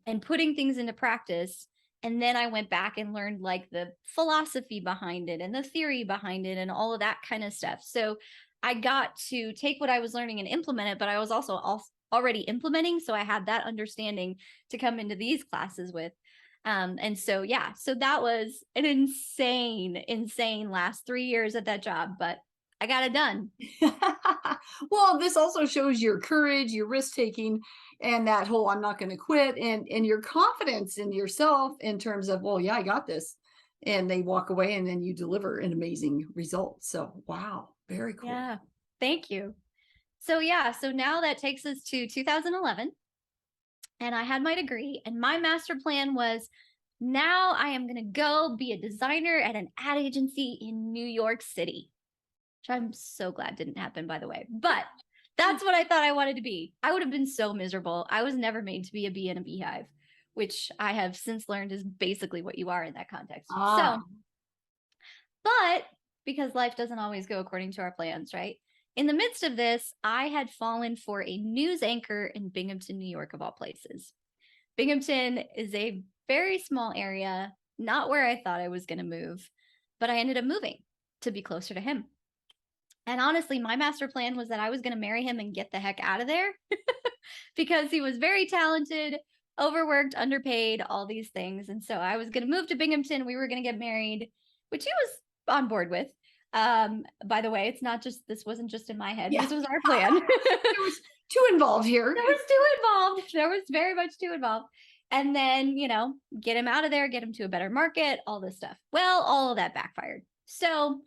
[SPEAKER 2] and putting things into practice. And then I went back and learned like the philosophy behind it and the theory behind it and all of that kind of stuff. So I got to take what I was learning and implement it, but I was also already implementing. So I had that understanding to come into these classes with. And so, yeah, so that was an insane last 3 years at that job, but I got it done.
[SPEAKER 1] Well, this also shows your courage, your risk taking, and that whole I'm not going to quit, and your confidence in yourself in terms of, well, yeah, I got this. And they walk away and then you deliver an amazing result. So, wow, very cool.
[SPEAKER 2] Yeah, thank you. So, yeah, so now that takes us to 2011. And I had my degree, and my master plan was, now I am going to go be a designer at an ad agency in New York City, which I'm so glad didn't happen, by the way. But that's what I thought I wanted to be. I would have been so miserable. I was never made to be a bee in a beehive, which I have since learned is basically what you are in that context. So, but because life doesn't always go according to our plans, right? In the midst of this, I had fallen for a news anchor in Binghamton, New York, of all places. Binghamton is a very small area, not where I thought I was going to move, but I ended up moving to be closer to him. And honestly, my master plan was that I was going to marry him and get the heck out of there because he was very talented, overworked, underpaid, all these things. And so I was going to move to Binghamton. We were going to get married, which he was on board with. By the way, this wasn't just in my head. Yeah. This was our plan.
[SPEAKER 1] There was too involved here.
[SPEAKER 2] There was too involved. There was very much too involved. And then, get him out of there, get him to a better market, all this stuff. Well, all of that backfired. So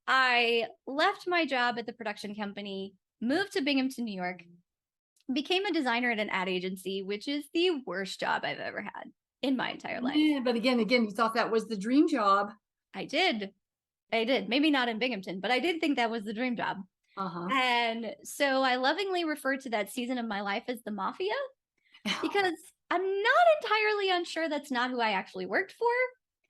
[SPEAKER 2] I left my job at the production company, moved to Binghamton, New York, became a designer at an ad agency, which is the worst job I've ever had in my entire life.
[SPEAKER 1] Yeah, but again, you thought that was the dream job.
[SPEAKER 2] I did. Maybe not in Binghamton, but I did think that was the dream job. And so I lovingly refer to that season of my life as the mafia because I'm not entirely unsure that's not who I actually worked for.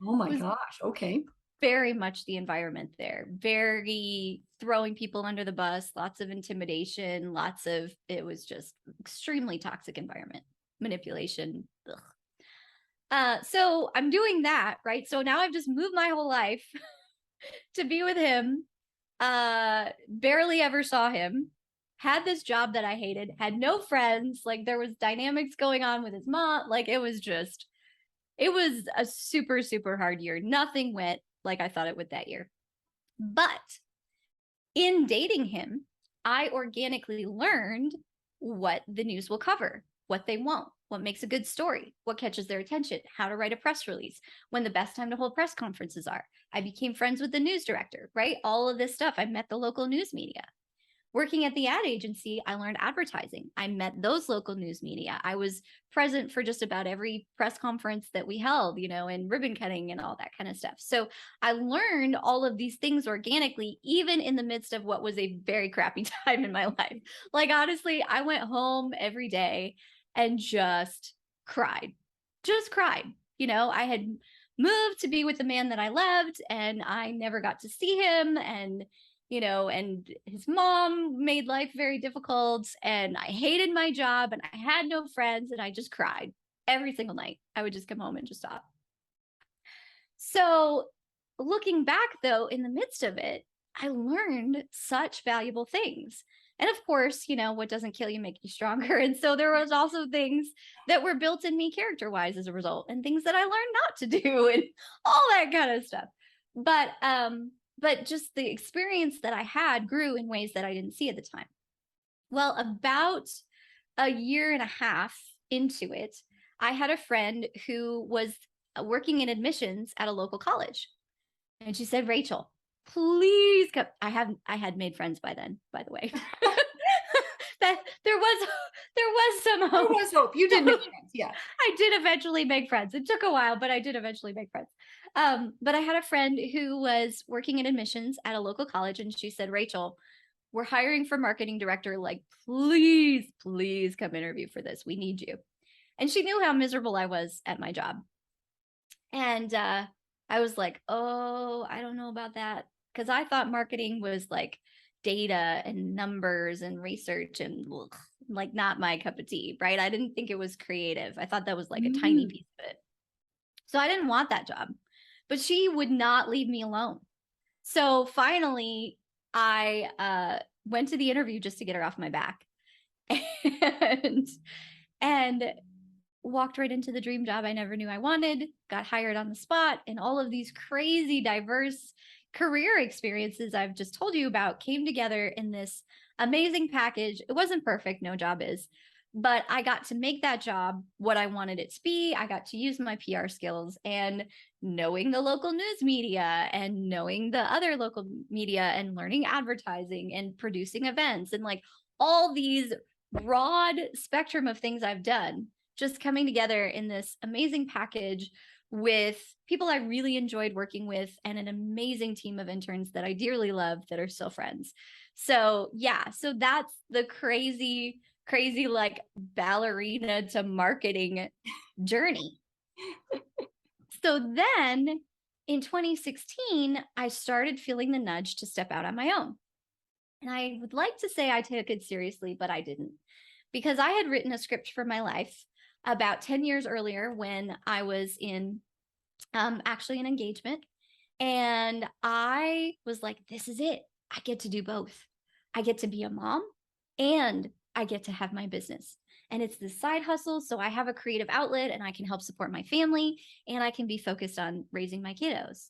[SPEAKER 1] Oh my gosh. Okay.
[SPEAKER 2] Very much the environment there, very throwing people under the bus, lots of intimidation, it was just extremely toxic environment, manipulation. So I'm doing that, right? So now I've just moved my whole life to be with him, barely ever saw him, had this job that I hated, had no friends, like there was dynamics going on with his mom, like it was a super, super hard year. Nothing went like I thought it would that year. But in dating him, I organically learned what the news will cover, what they won't, what makes a good story, what catches their attention, how to write a press release, when the best time to hold press conferences are. I became friends with the news director, right? All of this stuff. I met the local news media. Working at the ad agency, I learned advertising. I met those local news media. I was present for just about every press conference that we held, and ribbon cutting and all that kind of stuff. So I learned all of these things organically, even in the midst of what was a very crappy time in my life. Like, honestly, I went home every day and just cried. I had moved to be with the man that I loved, and I never got to see him. And, and his mom made life very difficult. And I hated my job and I had no friends, and I just cried every single night. I would just come home and just stop. So looking back, though, in the midst of it, I learned such valuable things. And of course, what doesn't kill you make you stronger. And so there was also things that were built in me character-wise as a result, and things that I learned not to do and all that kind of stuff. But just the experience that I had grew in ways that I didn't see at the time. Well, about a year and a half into it, I had a friend who was working in admissions at a local college. And she said, Rachel, please come. I had made friends by then, by the way. That there was some hope.
[SPEAKER 1] There was hope. You did make friends. Yeah.
[SPEAKER 2] I did eventually make friends. It took a while, but I did eventually make friends. But I had a friend who was working in admissions at a local college, and she said, Rachel, we're hiring for marketing director. Like, please come interview for this. We need you. And she knew how miserable I was at my job. And I was like, oh, I don't know about that. Because I thought marketing was like data and numbers and research and like not my cup of tea, right? I didn't think it was creative. I thought that was like a tiny piece of it. So I didn't want that job. But she would not leave me alone. So finally, I went to the interview just to get her off my back. And walked right into the dream job I never knew I wanted, got hired on the spot, and all of these crazy, diverse career experiences I've just told you about came together in this amazing package. It wasn't perfect, no job is, but I got to make that job what I wanted it to be. I got to use my PR skills and knowing the local news media and knowing the other local media and learning advertising and producing events and like all these broad spectrum of things I've done just coming together in this amazing package with people I really enjoyed working with and an amazing team of interns that I dearly love that are still friends. So yeah, so that's the crazy like ballerina to marketing journey. So then in 2016, I started feeling the nudge to step out on my own. And I would like to say I took it seriously, but I didn't, because I had written a script for my life about 10 years earlier when I was in actually an engagement. And I was like, this is it. I get to do both. I get to be a mom and I get to have my business. And it's this side hustle. So I have a creative outlet and I can help support my family and I can be focused on raising my kiddos,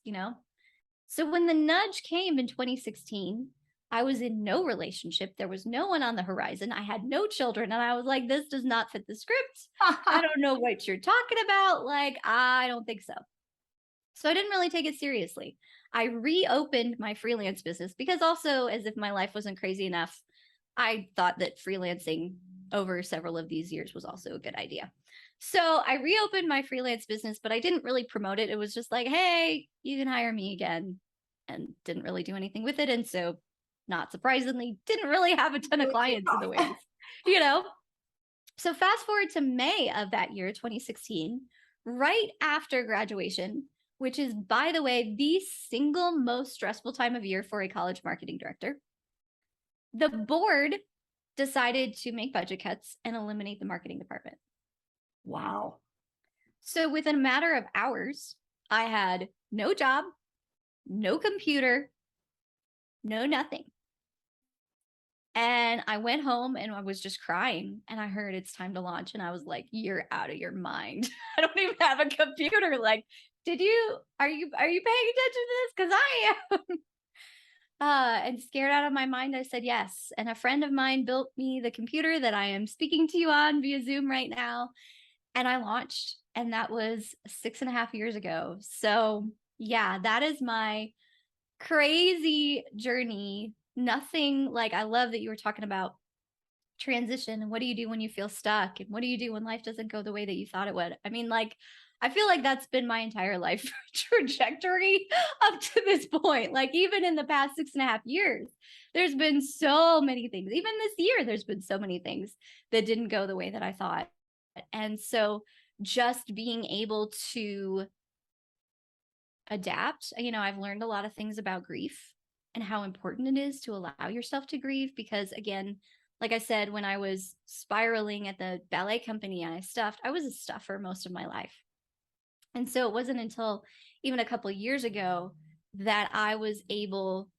[SPEAKER 2] So when the nudge came in 2016, I was in no relationship. There was no one on the horizon. I had no children. And I was like, this does not fit the script. I don't know what you're talking about. Like, I don't think so. So I didn't really take it seriously. I reopened my freelance business because also, as if my life wasn't crazy enough, I thought that freelancing over several of these years was also a good idea. So I reopened my freelance business, but I didn't really promote it. It was just like, hey, you can hire me again, and didn't really do anything with it. And so not surprisingly, didn't really have a ton of clients in the wings, So fast forward to May of that year, 2016, right after graduation, which is, by the way, the single most stressful time of year for a college marketing director. The board decided to make budget cuts and eliminate the marketing department.
[SPEAKER 1] Wow.
[SPEAKER 2] So within a matter of hours, I had no job, no computer, no nothing. And I went home and I was just crying and I heard it's time to launch. And I was like, you're out of your mind. I don't even have a computer. Like, are you paying attention to this? Because I am. And scared out of my mind, I said yes. And a friend of mine built me the computer that I am speaking to you on via Zoom right now. And I launched. And that was 6.5 years ago. So yeah, that is my crazy journey. Nothing like, I love that you were talking about transition and what do you do when you feel stuck and what do you do when life doesn't go the way that you thought it would. I mean, like, I feel like that's been my entire life trajectory up to this point. Like, even in the past 6.5 years, there's been so many things. Even this year, there's been so many things that didn't go the way that I thought. And so just being able to adapt. I've learned a lot of things about grief and how important it is to allow yourself to grieve because, again, like I said, when I was spiraling at the ballet company and I was a stuffer most of my life. And so it wasn't until even a couple of years ago that I was able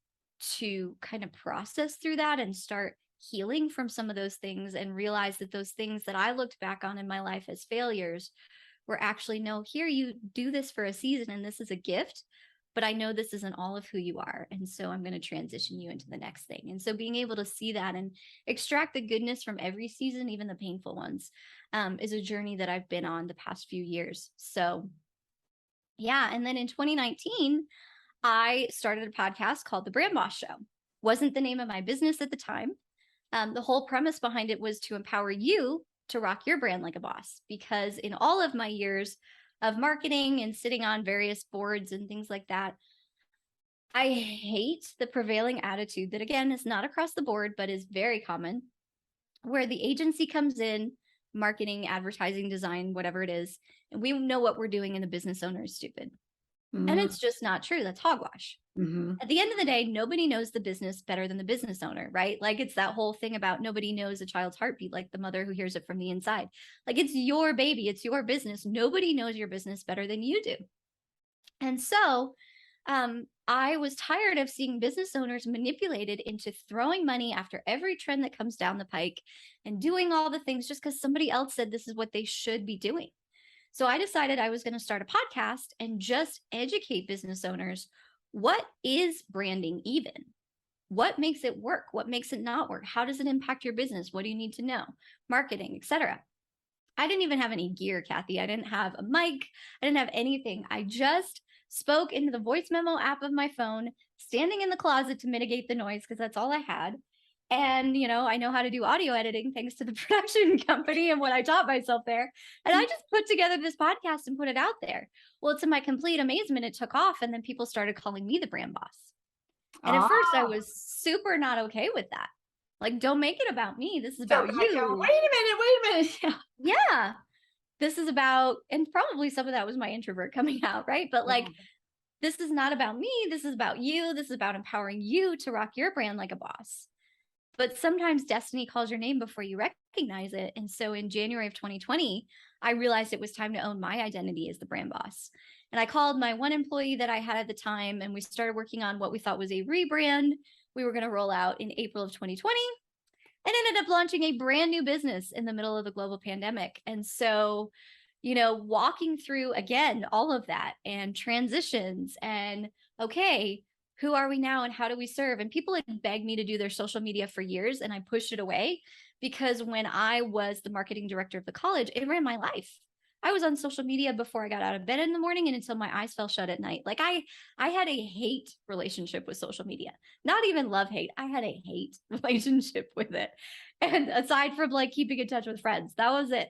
[SPEAKER 2] to kind of process through that and start healing from some of those things and realize that those things that I looked back on in my life as failures were actually, no, here, you do this for a season and this is a gift, but I know this isn't all of who you are. And so I'm going to transition you into the next thing. And so being able to see that and extract the goodness from every season, even the painful ones, is a journey that I've been on the past few years. So yeah. And then in 2019, I started a podcast called The Brand Boss Show. Wasn't the name of my business at the time. The whole premise behind it was to empower you to rock your brand like a boss, because in all of my years of marketing and sitting on various boards and things like that, I hate the prevailing attitude that, again, is not across the board, but is very common, where the agency comes in, marketing, advertising, design, whatever it is, and we know what we're doing and the business owner is stupid. And it's just not true. That's hogwash.
[SPEAKER 1] Mm-hmm.
[SPEAKER 2] At the end of the day, nobody knows the business better than the business owner, right? Like, it's that whole thing about nobody knows a child's heartbeat like the mother who hears it from the inside. Like, it's your baby, it's your business. Nobody knows your business better than you do. And so I was tired of seeing business owners manipulated into throwing money after every trend that comes down the pike and doing all the things just because somebody else said this is what they should be doing. So I decided I was going to start a podcast and just educate business owners. What is branding even? What makes it work? What makes it not work? How does it impact your business? What do you need to know? Marketing, etc. I didn't even have any gear, Kathy. I didn't have a mic. I didn't have anything. I just spoke into the voice memo app of my phone, standing in the closet to mitigate the noise because that's all I had. And, I know how to do audio editing thanks to the production company and what I taught myself there. And I just put together this podcast and put it out there. Well, to my complete amazement, it took off. And then people started calling me the brand boss. And at first I was super not okay with that. Like, don't make it about me. This is about you.
[SPEAKER 1] Wait a minute.
[SPEAKER 2] Yeah. This is about, and probably some of that was my introvert coming out, right? But like, this is not about me. This is about you. This is about empowering you to rock your brand like a boss. But sometimes destiny calls your name before you recognize it. And so in January of 2020, I realized it was time to own my identity as the brand boss. And I called my one employee that I had at the time, and we started working on what we thought was a rebrand. We were going to roll out in April of 2020 and ended up launching a brand new business in the middle of the global pandemic. And so, walking through, again, all of that and transitions and, okay, who are we now and how do we serve? And people had begged me to do their social media for years, and I pushed it away because when I was the marketing director of the college, it ran my life. I was on social media before I got out of bed in the morning and until my eyes fell shut at night. Like I had a hate relationship with social media, not even love hate. I had a hate relationship with it. And aside from like keeping in touch with friends, that was it.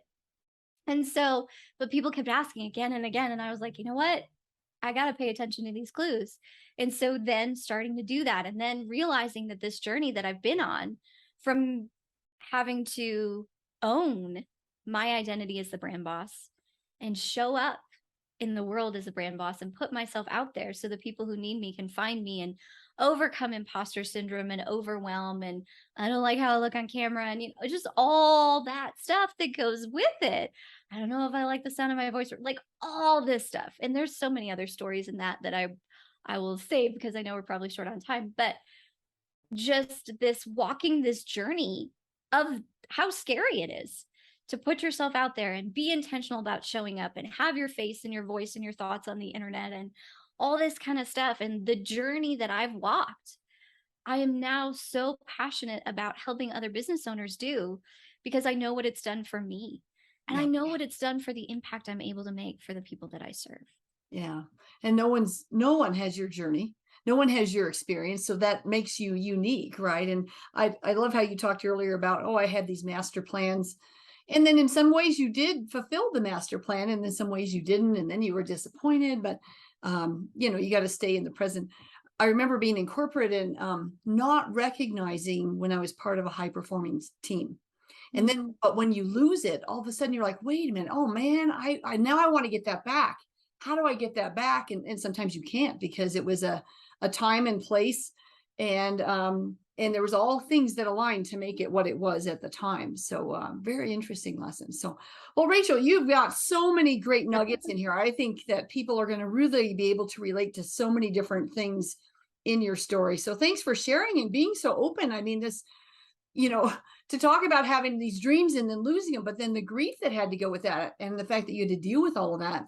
[SPEAKER 2] And so, but people kept asking again and again. And I was like, you know what? I got to pay attention to these clues. And so then starting to do that and then realizing that this journey that I've been on from having to own my identity as the brand boss and show up in the world as a brand boss and put myself out there so the people who need me can find me and overcome imposter syndrome and overwhelm. And I don't like how I look on camera and, just all that stuff that goes with it. I don't know if I like the sound of my voice, or like all this stuff. And there's so many other stories in that I will save because I know we're probably short on time, but just this walking this journey of how scary it is to put yourself out there and be intentional about showing up and have your face and your voice and your thoughts on the internet and all this kind of stuff. And the journey that I've walked, I am now so passionate about helping other business owners do because I know what it's done for me. And I know what it's done for the impact I'm able to make for the people that I serve.
[SPEAKER 1] Yeah. And no one has your journey. No one has your experience. So that makes you unique, right? And I love how you talked earlier about, I had these master plans. And then in some ways you did fulfill the master plan, and in some ways you didn't. And then you were disappointed, but you got to stay in the present. I remember being in corporate and not recognizing when I was part of a high performing team. And then, but when you lose it, all of a sudden you're like, wait a minute, oh man, I now I want to get that back. how do I get that back? And sometimes you can't, because it was a time and place, and there was all things that aligned to make it what it was at the time. So very interesting lesson. So, well, Rachel, you've got so many great nuggets in here. I think that people are going to really be able to relate to so many different things in your story. So thanks for sharing and being so open. I mean, this, to talk about having these dreams and then losing them, but then the grief that had to go with that, and the fact that you had to deal with all of that,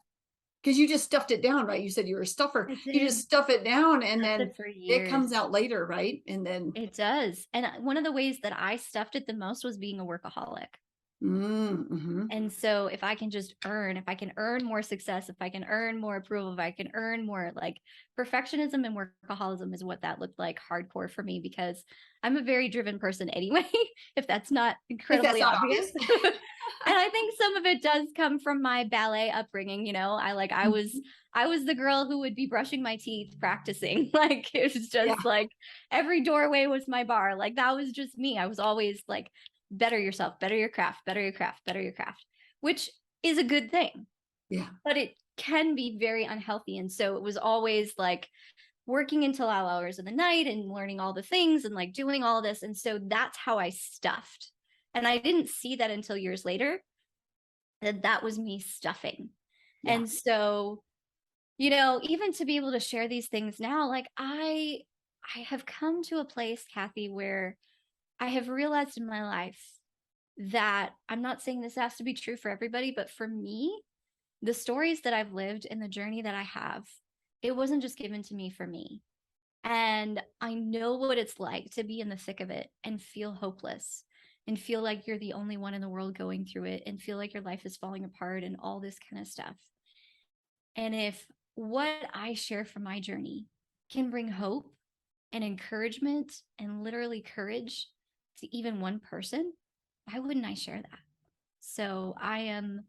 [SPEAKER 1] because you just stuffed it down, right? You said you were a stuffer. You just stuff it down, and then
[SPEAKER 2] for
[SPEAKER 1] it
[SPEAKER 2] years.
[SPEAKER 1] comes out later, right? And then
[SPEAKER 2] It does. And one of the ways that I stuffed it the most was being a workaholic.
[SPEAKER 1] mm-hmm.
[SPEAKER 2] And so if I can just if I can earn more success, if I can earn more approval, if I can earn more, like, perfectionism and workaholism is what that looked like hardcore for me, because I'm a very driven person anyway, if that's not incredibly obvious. And I think some of it does come from my ballet upbringing. I was the girl who would be brushing my teeth practicing. Like, it was just like every doorway was my bar. Like, that was just me. I was always like, better yourself, better your craft, better your craft, better your craft, which is a good thing.
[SPEAKER 1] Yeah.
[SPEAKER 2] But it can be very unhealthy. And so it was always like working until all hours of the night and learning all the things and like doing all this. And so that's how I stuffed. And I didn't see that until years later, that was me stuffing.
[SPEAKER 1] Yeah.
[SPEAKER 2] And so, even to be able to share these things now, like, I have come to a place, Kathy, where I have realized in my life that, I'm not saying this has to be true for everybody, but for me, the stories that I've lived and the journey that I have, it wasn't just given to me for me. And I know what it's like to be in the thick of it and feel hopeless and feel like you're the only one in the world going through it and feel like your life is falling apart and all this kind of stuff. And if what I share from my journey can bring hope and encouragement and literally courage to even one person, why wouldn't I share that? So I am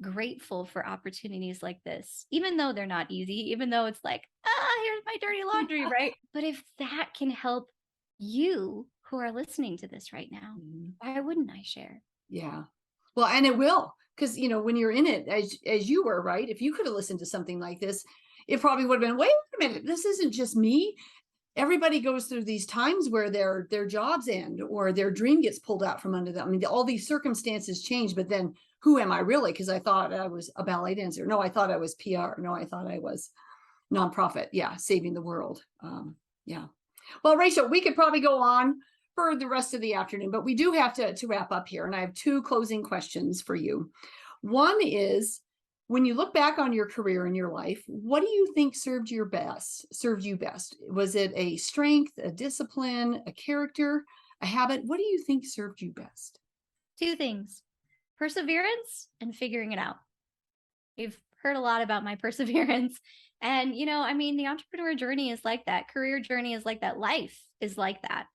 [SPEAKER 2] grateful for opportunities like this, even though they're not easy, even though it's like, here's my dirty laundry, right? But if that can help you who are listening to this right now, why wouldn't I share?
[SPEAKER 1] Yeah. Well, and it will, because, when you're in it, as you were, right? If you could have listened to something like this, it probably would have been, wait a minute, this isn't just me. Everybody goes through these times where their jobs end or their dream gets pulled out from under them. I mean, all these circumstances change, but then who am I really? Because I thought I was a ballet dancer. No, I thought I was PR. No, I thought I was nonprofit. Yeah, saving the world. Yeah. Well, Rachel, we could probably go on for the rest of the afternoon, but we do have to wrap up here. And I have two closing questions for you. One is, when you look back on your career and your life, what do you think served you best? Was it a strength, a discipline, a character, a habit? What do you think served you best?
[SPEAKER 2] Two things: perseverance and figuring it out. You've heard a lot about my perseverance. And, the entrepreneur journey is like that. Career journey is like that. Life is like that.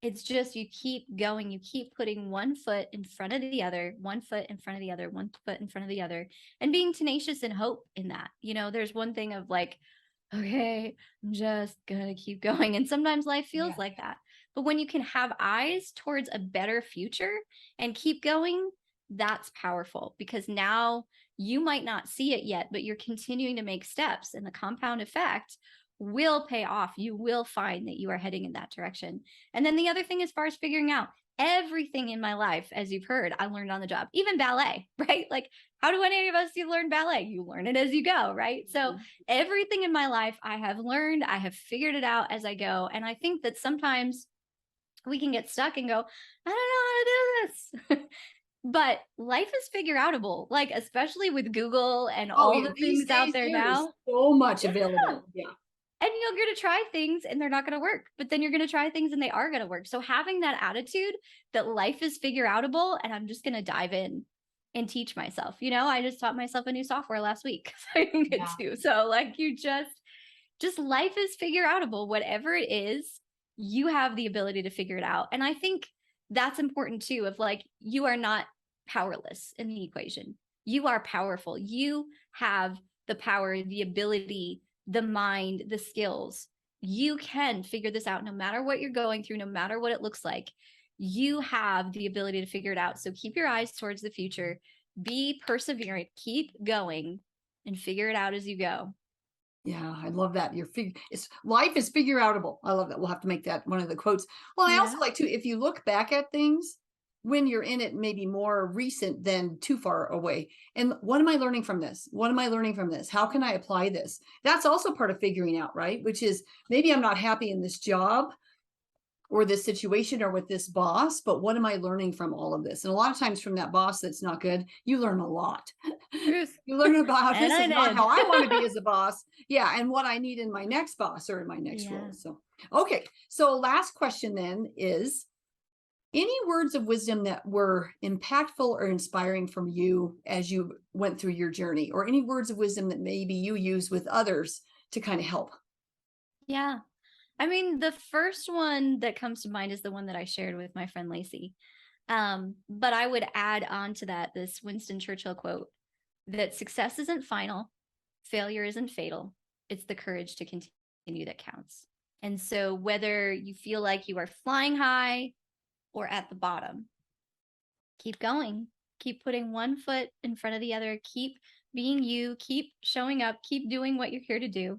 [SPEAKER 2] It's just, you keep going, you keep putting one foot in front of the other, one foot in front of the other, one foot in front of the other, and being tenacious and hope in that. There's one thing of like, okay, I'm just gonna keep going. And sometimes life feels like that. But when you can have eyes towards a better future and keep going, that's powerful, because now you might not see it yet, but you're continuing to make steps, and the compound effect will pay off. You will find that you are heading in that direction. And then the other thing, as far as figuring out, everything in my life, as you've heard, I learned on the job, even ballet, right? Like, how do any of us learn ballet? You learn it as you go, right? So everything in my life I have learned, I have figured it out as I go. And I think that sometimes we can get stuck and go, I don't know how to do this. But life is figure outable, like, especially with Google and all the things out there now.
[SPEAKER 1] So much available. Yeah.
[SPEAKER 2] And you're going to try things and they're not going to work, but then you're going to try things and they are going to work. So having that attitude that life is figure outable, and I'm just going to dive in and teach myself. I just taught myself a new software last week. So I can get to. So like, you just life is figure outable. Whatever it is, you have the ability to figure it out. And I think that's important too, of like, you are not powerless in the equation. You are powerful. You have the power, the ability, the mind, the skills. You can figure this out no matter what you're going through, no matter what it looks like. You have the ability to figure it out. So keep your eyes towards the future, be perseverant, keep going, and figure it out as you go.
[SPEAKER 1] Yeah, I love that. Life is figure outable. I love that. We'll have to make that one of the quotes. Well, I also
[SPEAKER 2] Yeah.
[SPEAKER 1] like to, if you look back at things when you're in it, maybe more recent than too far away. And what am I learning from this? What am I learning from this? How can I apply this? That's also part of figuring out, right? Which is maybe I'm not happy in this job or this situation or with this boss, but what am I learning from all of this? And a lot of times from that boss that's not good, you learn a lot.
[SPEAKER 2] Truth.
[SPEAKER 1] You learn about how
[SPEAKER 2] And
[SPEAKER 1] this
[SPEAKER 2] I
[SPEAKER 1] is not
[SPEAKER 2] did.
[SPEAKER 1] how I want to be as a boss. Yeah. And what I need in my next boss or in my next
[SPEAKER 2] Yeah.
[SPEAKER 1] role. So, okay. So, last question then is any words of wisdom that were impactful or inspiring from you as you went through your journey, or any words of wisdom that maybe you use with others to kind of help?
[SPEAKER 2] Yeah. I mean, the first one that comes to mind is the one that I shared with my friend Lacey. But I would add on to that this Winston Churchill quote that success isn't final, failure isn't fatal. It's the courage to continue that counts. And so, whether you feel like you are flying high or at the bottom, keep going. Keep putting one foot in front of the other. Keep being you. Keep showing up. Keep doing what you're here to do,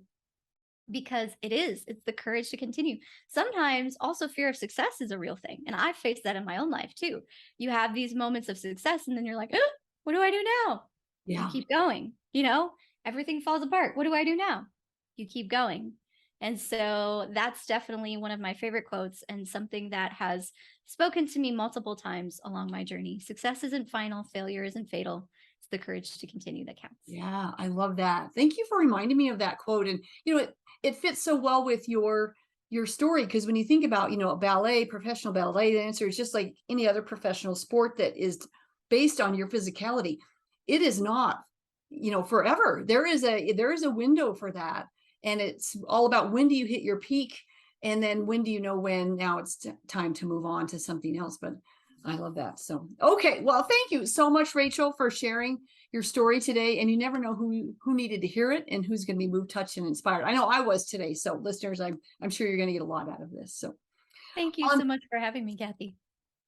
[SPEAKER 2] because it's the courage to continue. Sometimes also fear of success is a real thing, and I've faced that in my own life too. You have these moments of success and then you're like, oh, what do I do now? You
[SPEAKER 1] Yeah.
[SPEAKER 2] keep going, everything falls apart. What do I do now? You keep going. And so that's definitely one of my favorite quotes, and something that has spoken to me multiple times along my journey. Success isn't final, failure isn't fatal. It's the courage to continue that counts.
[SPEAKER 1] Yeah, I love that. Thank you for reminding me of that quote. And it fits so well with your story, because when you think about, ballet, professional ballet dancer, it's just like any other professional sport that is based on your physicality. It is not, forever. There is a window for that. And it's all about, when do you hit your peak? And then when do you know when now it's time to move on to something else? But I love that. So, okay. Well, thank you so much, Rachel, for sharing your story today. And you never know who needed to hear it and who's going to be moved, touched, and inspired. I know I was today. So, listeners, I'm sure you're going to get a lot out of this. So,
[SPEAKER 2] Thank you
[SPEAKER 1] on
[SPEAKER 2] so much for having me, Kathy.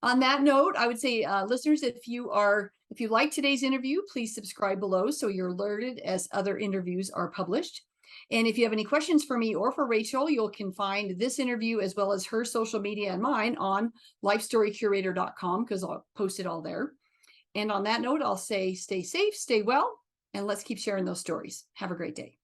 [SPEAKER 1] on that note, I would say, listeners, if you like today's interview, please subscribe below so you're alerted as other interviews are published. And if you have any questions for me or for Rachel, you can find this interview as well as her social media and mine on lifestorycurator.com, because I'll post it all there. And on that note, I'll say stay safe, stay well, and let's keep sharing those stories. Have a great day.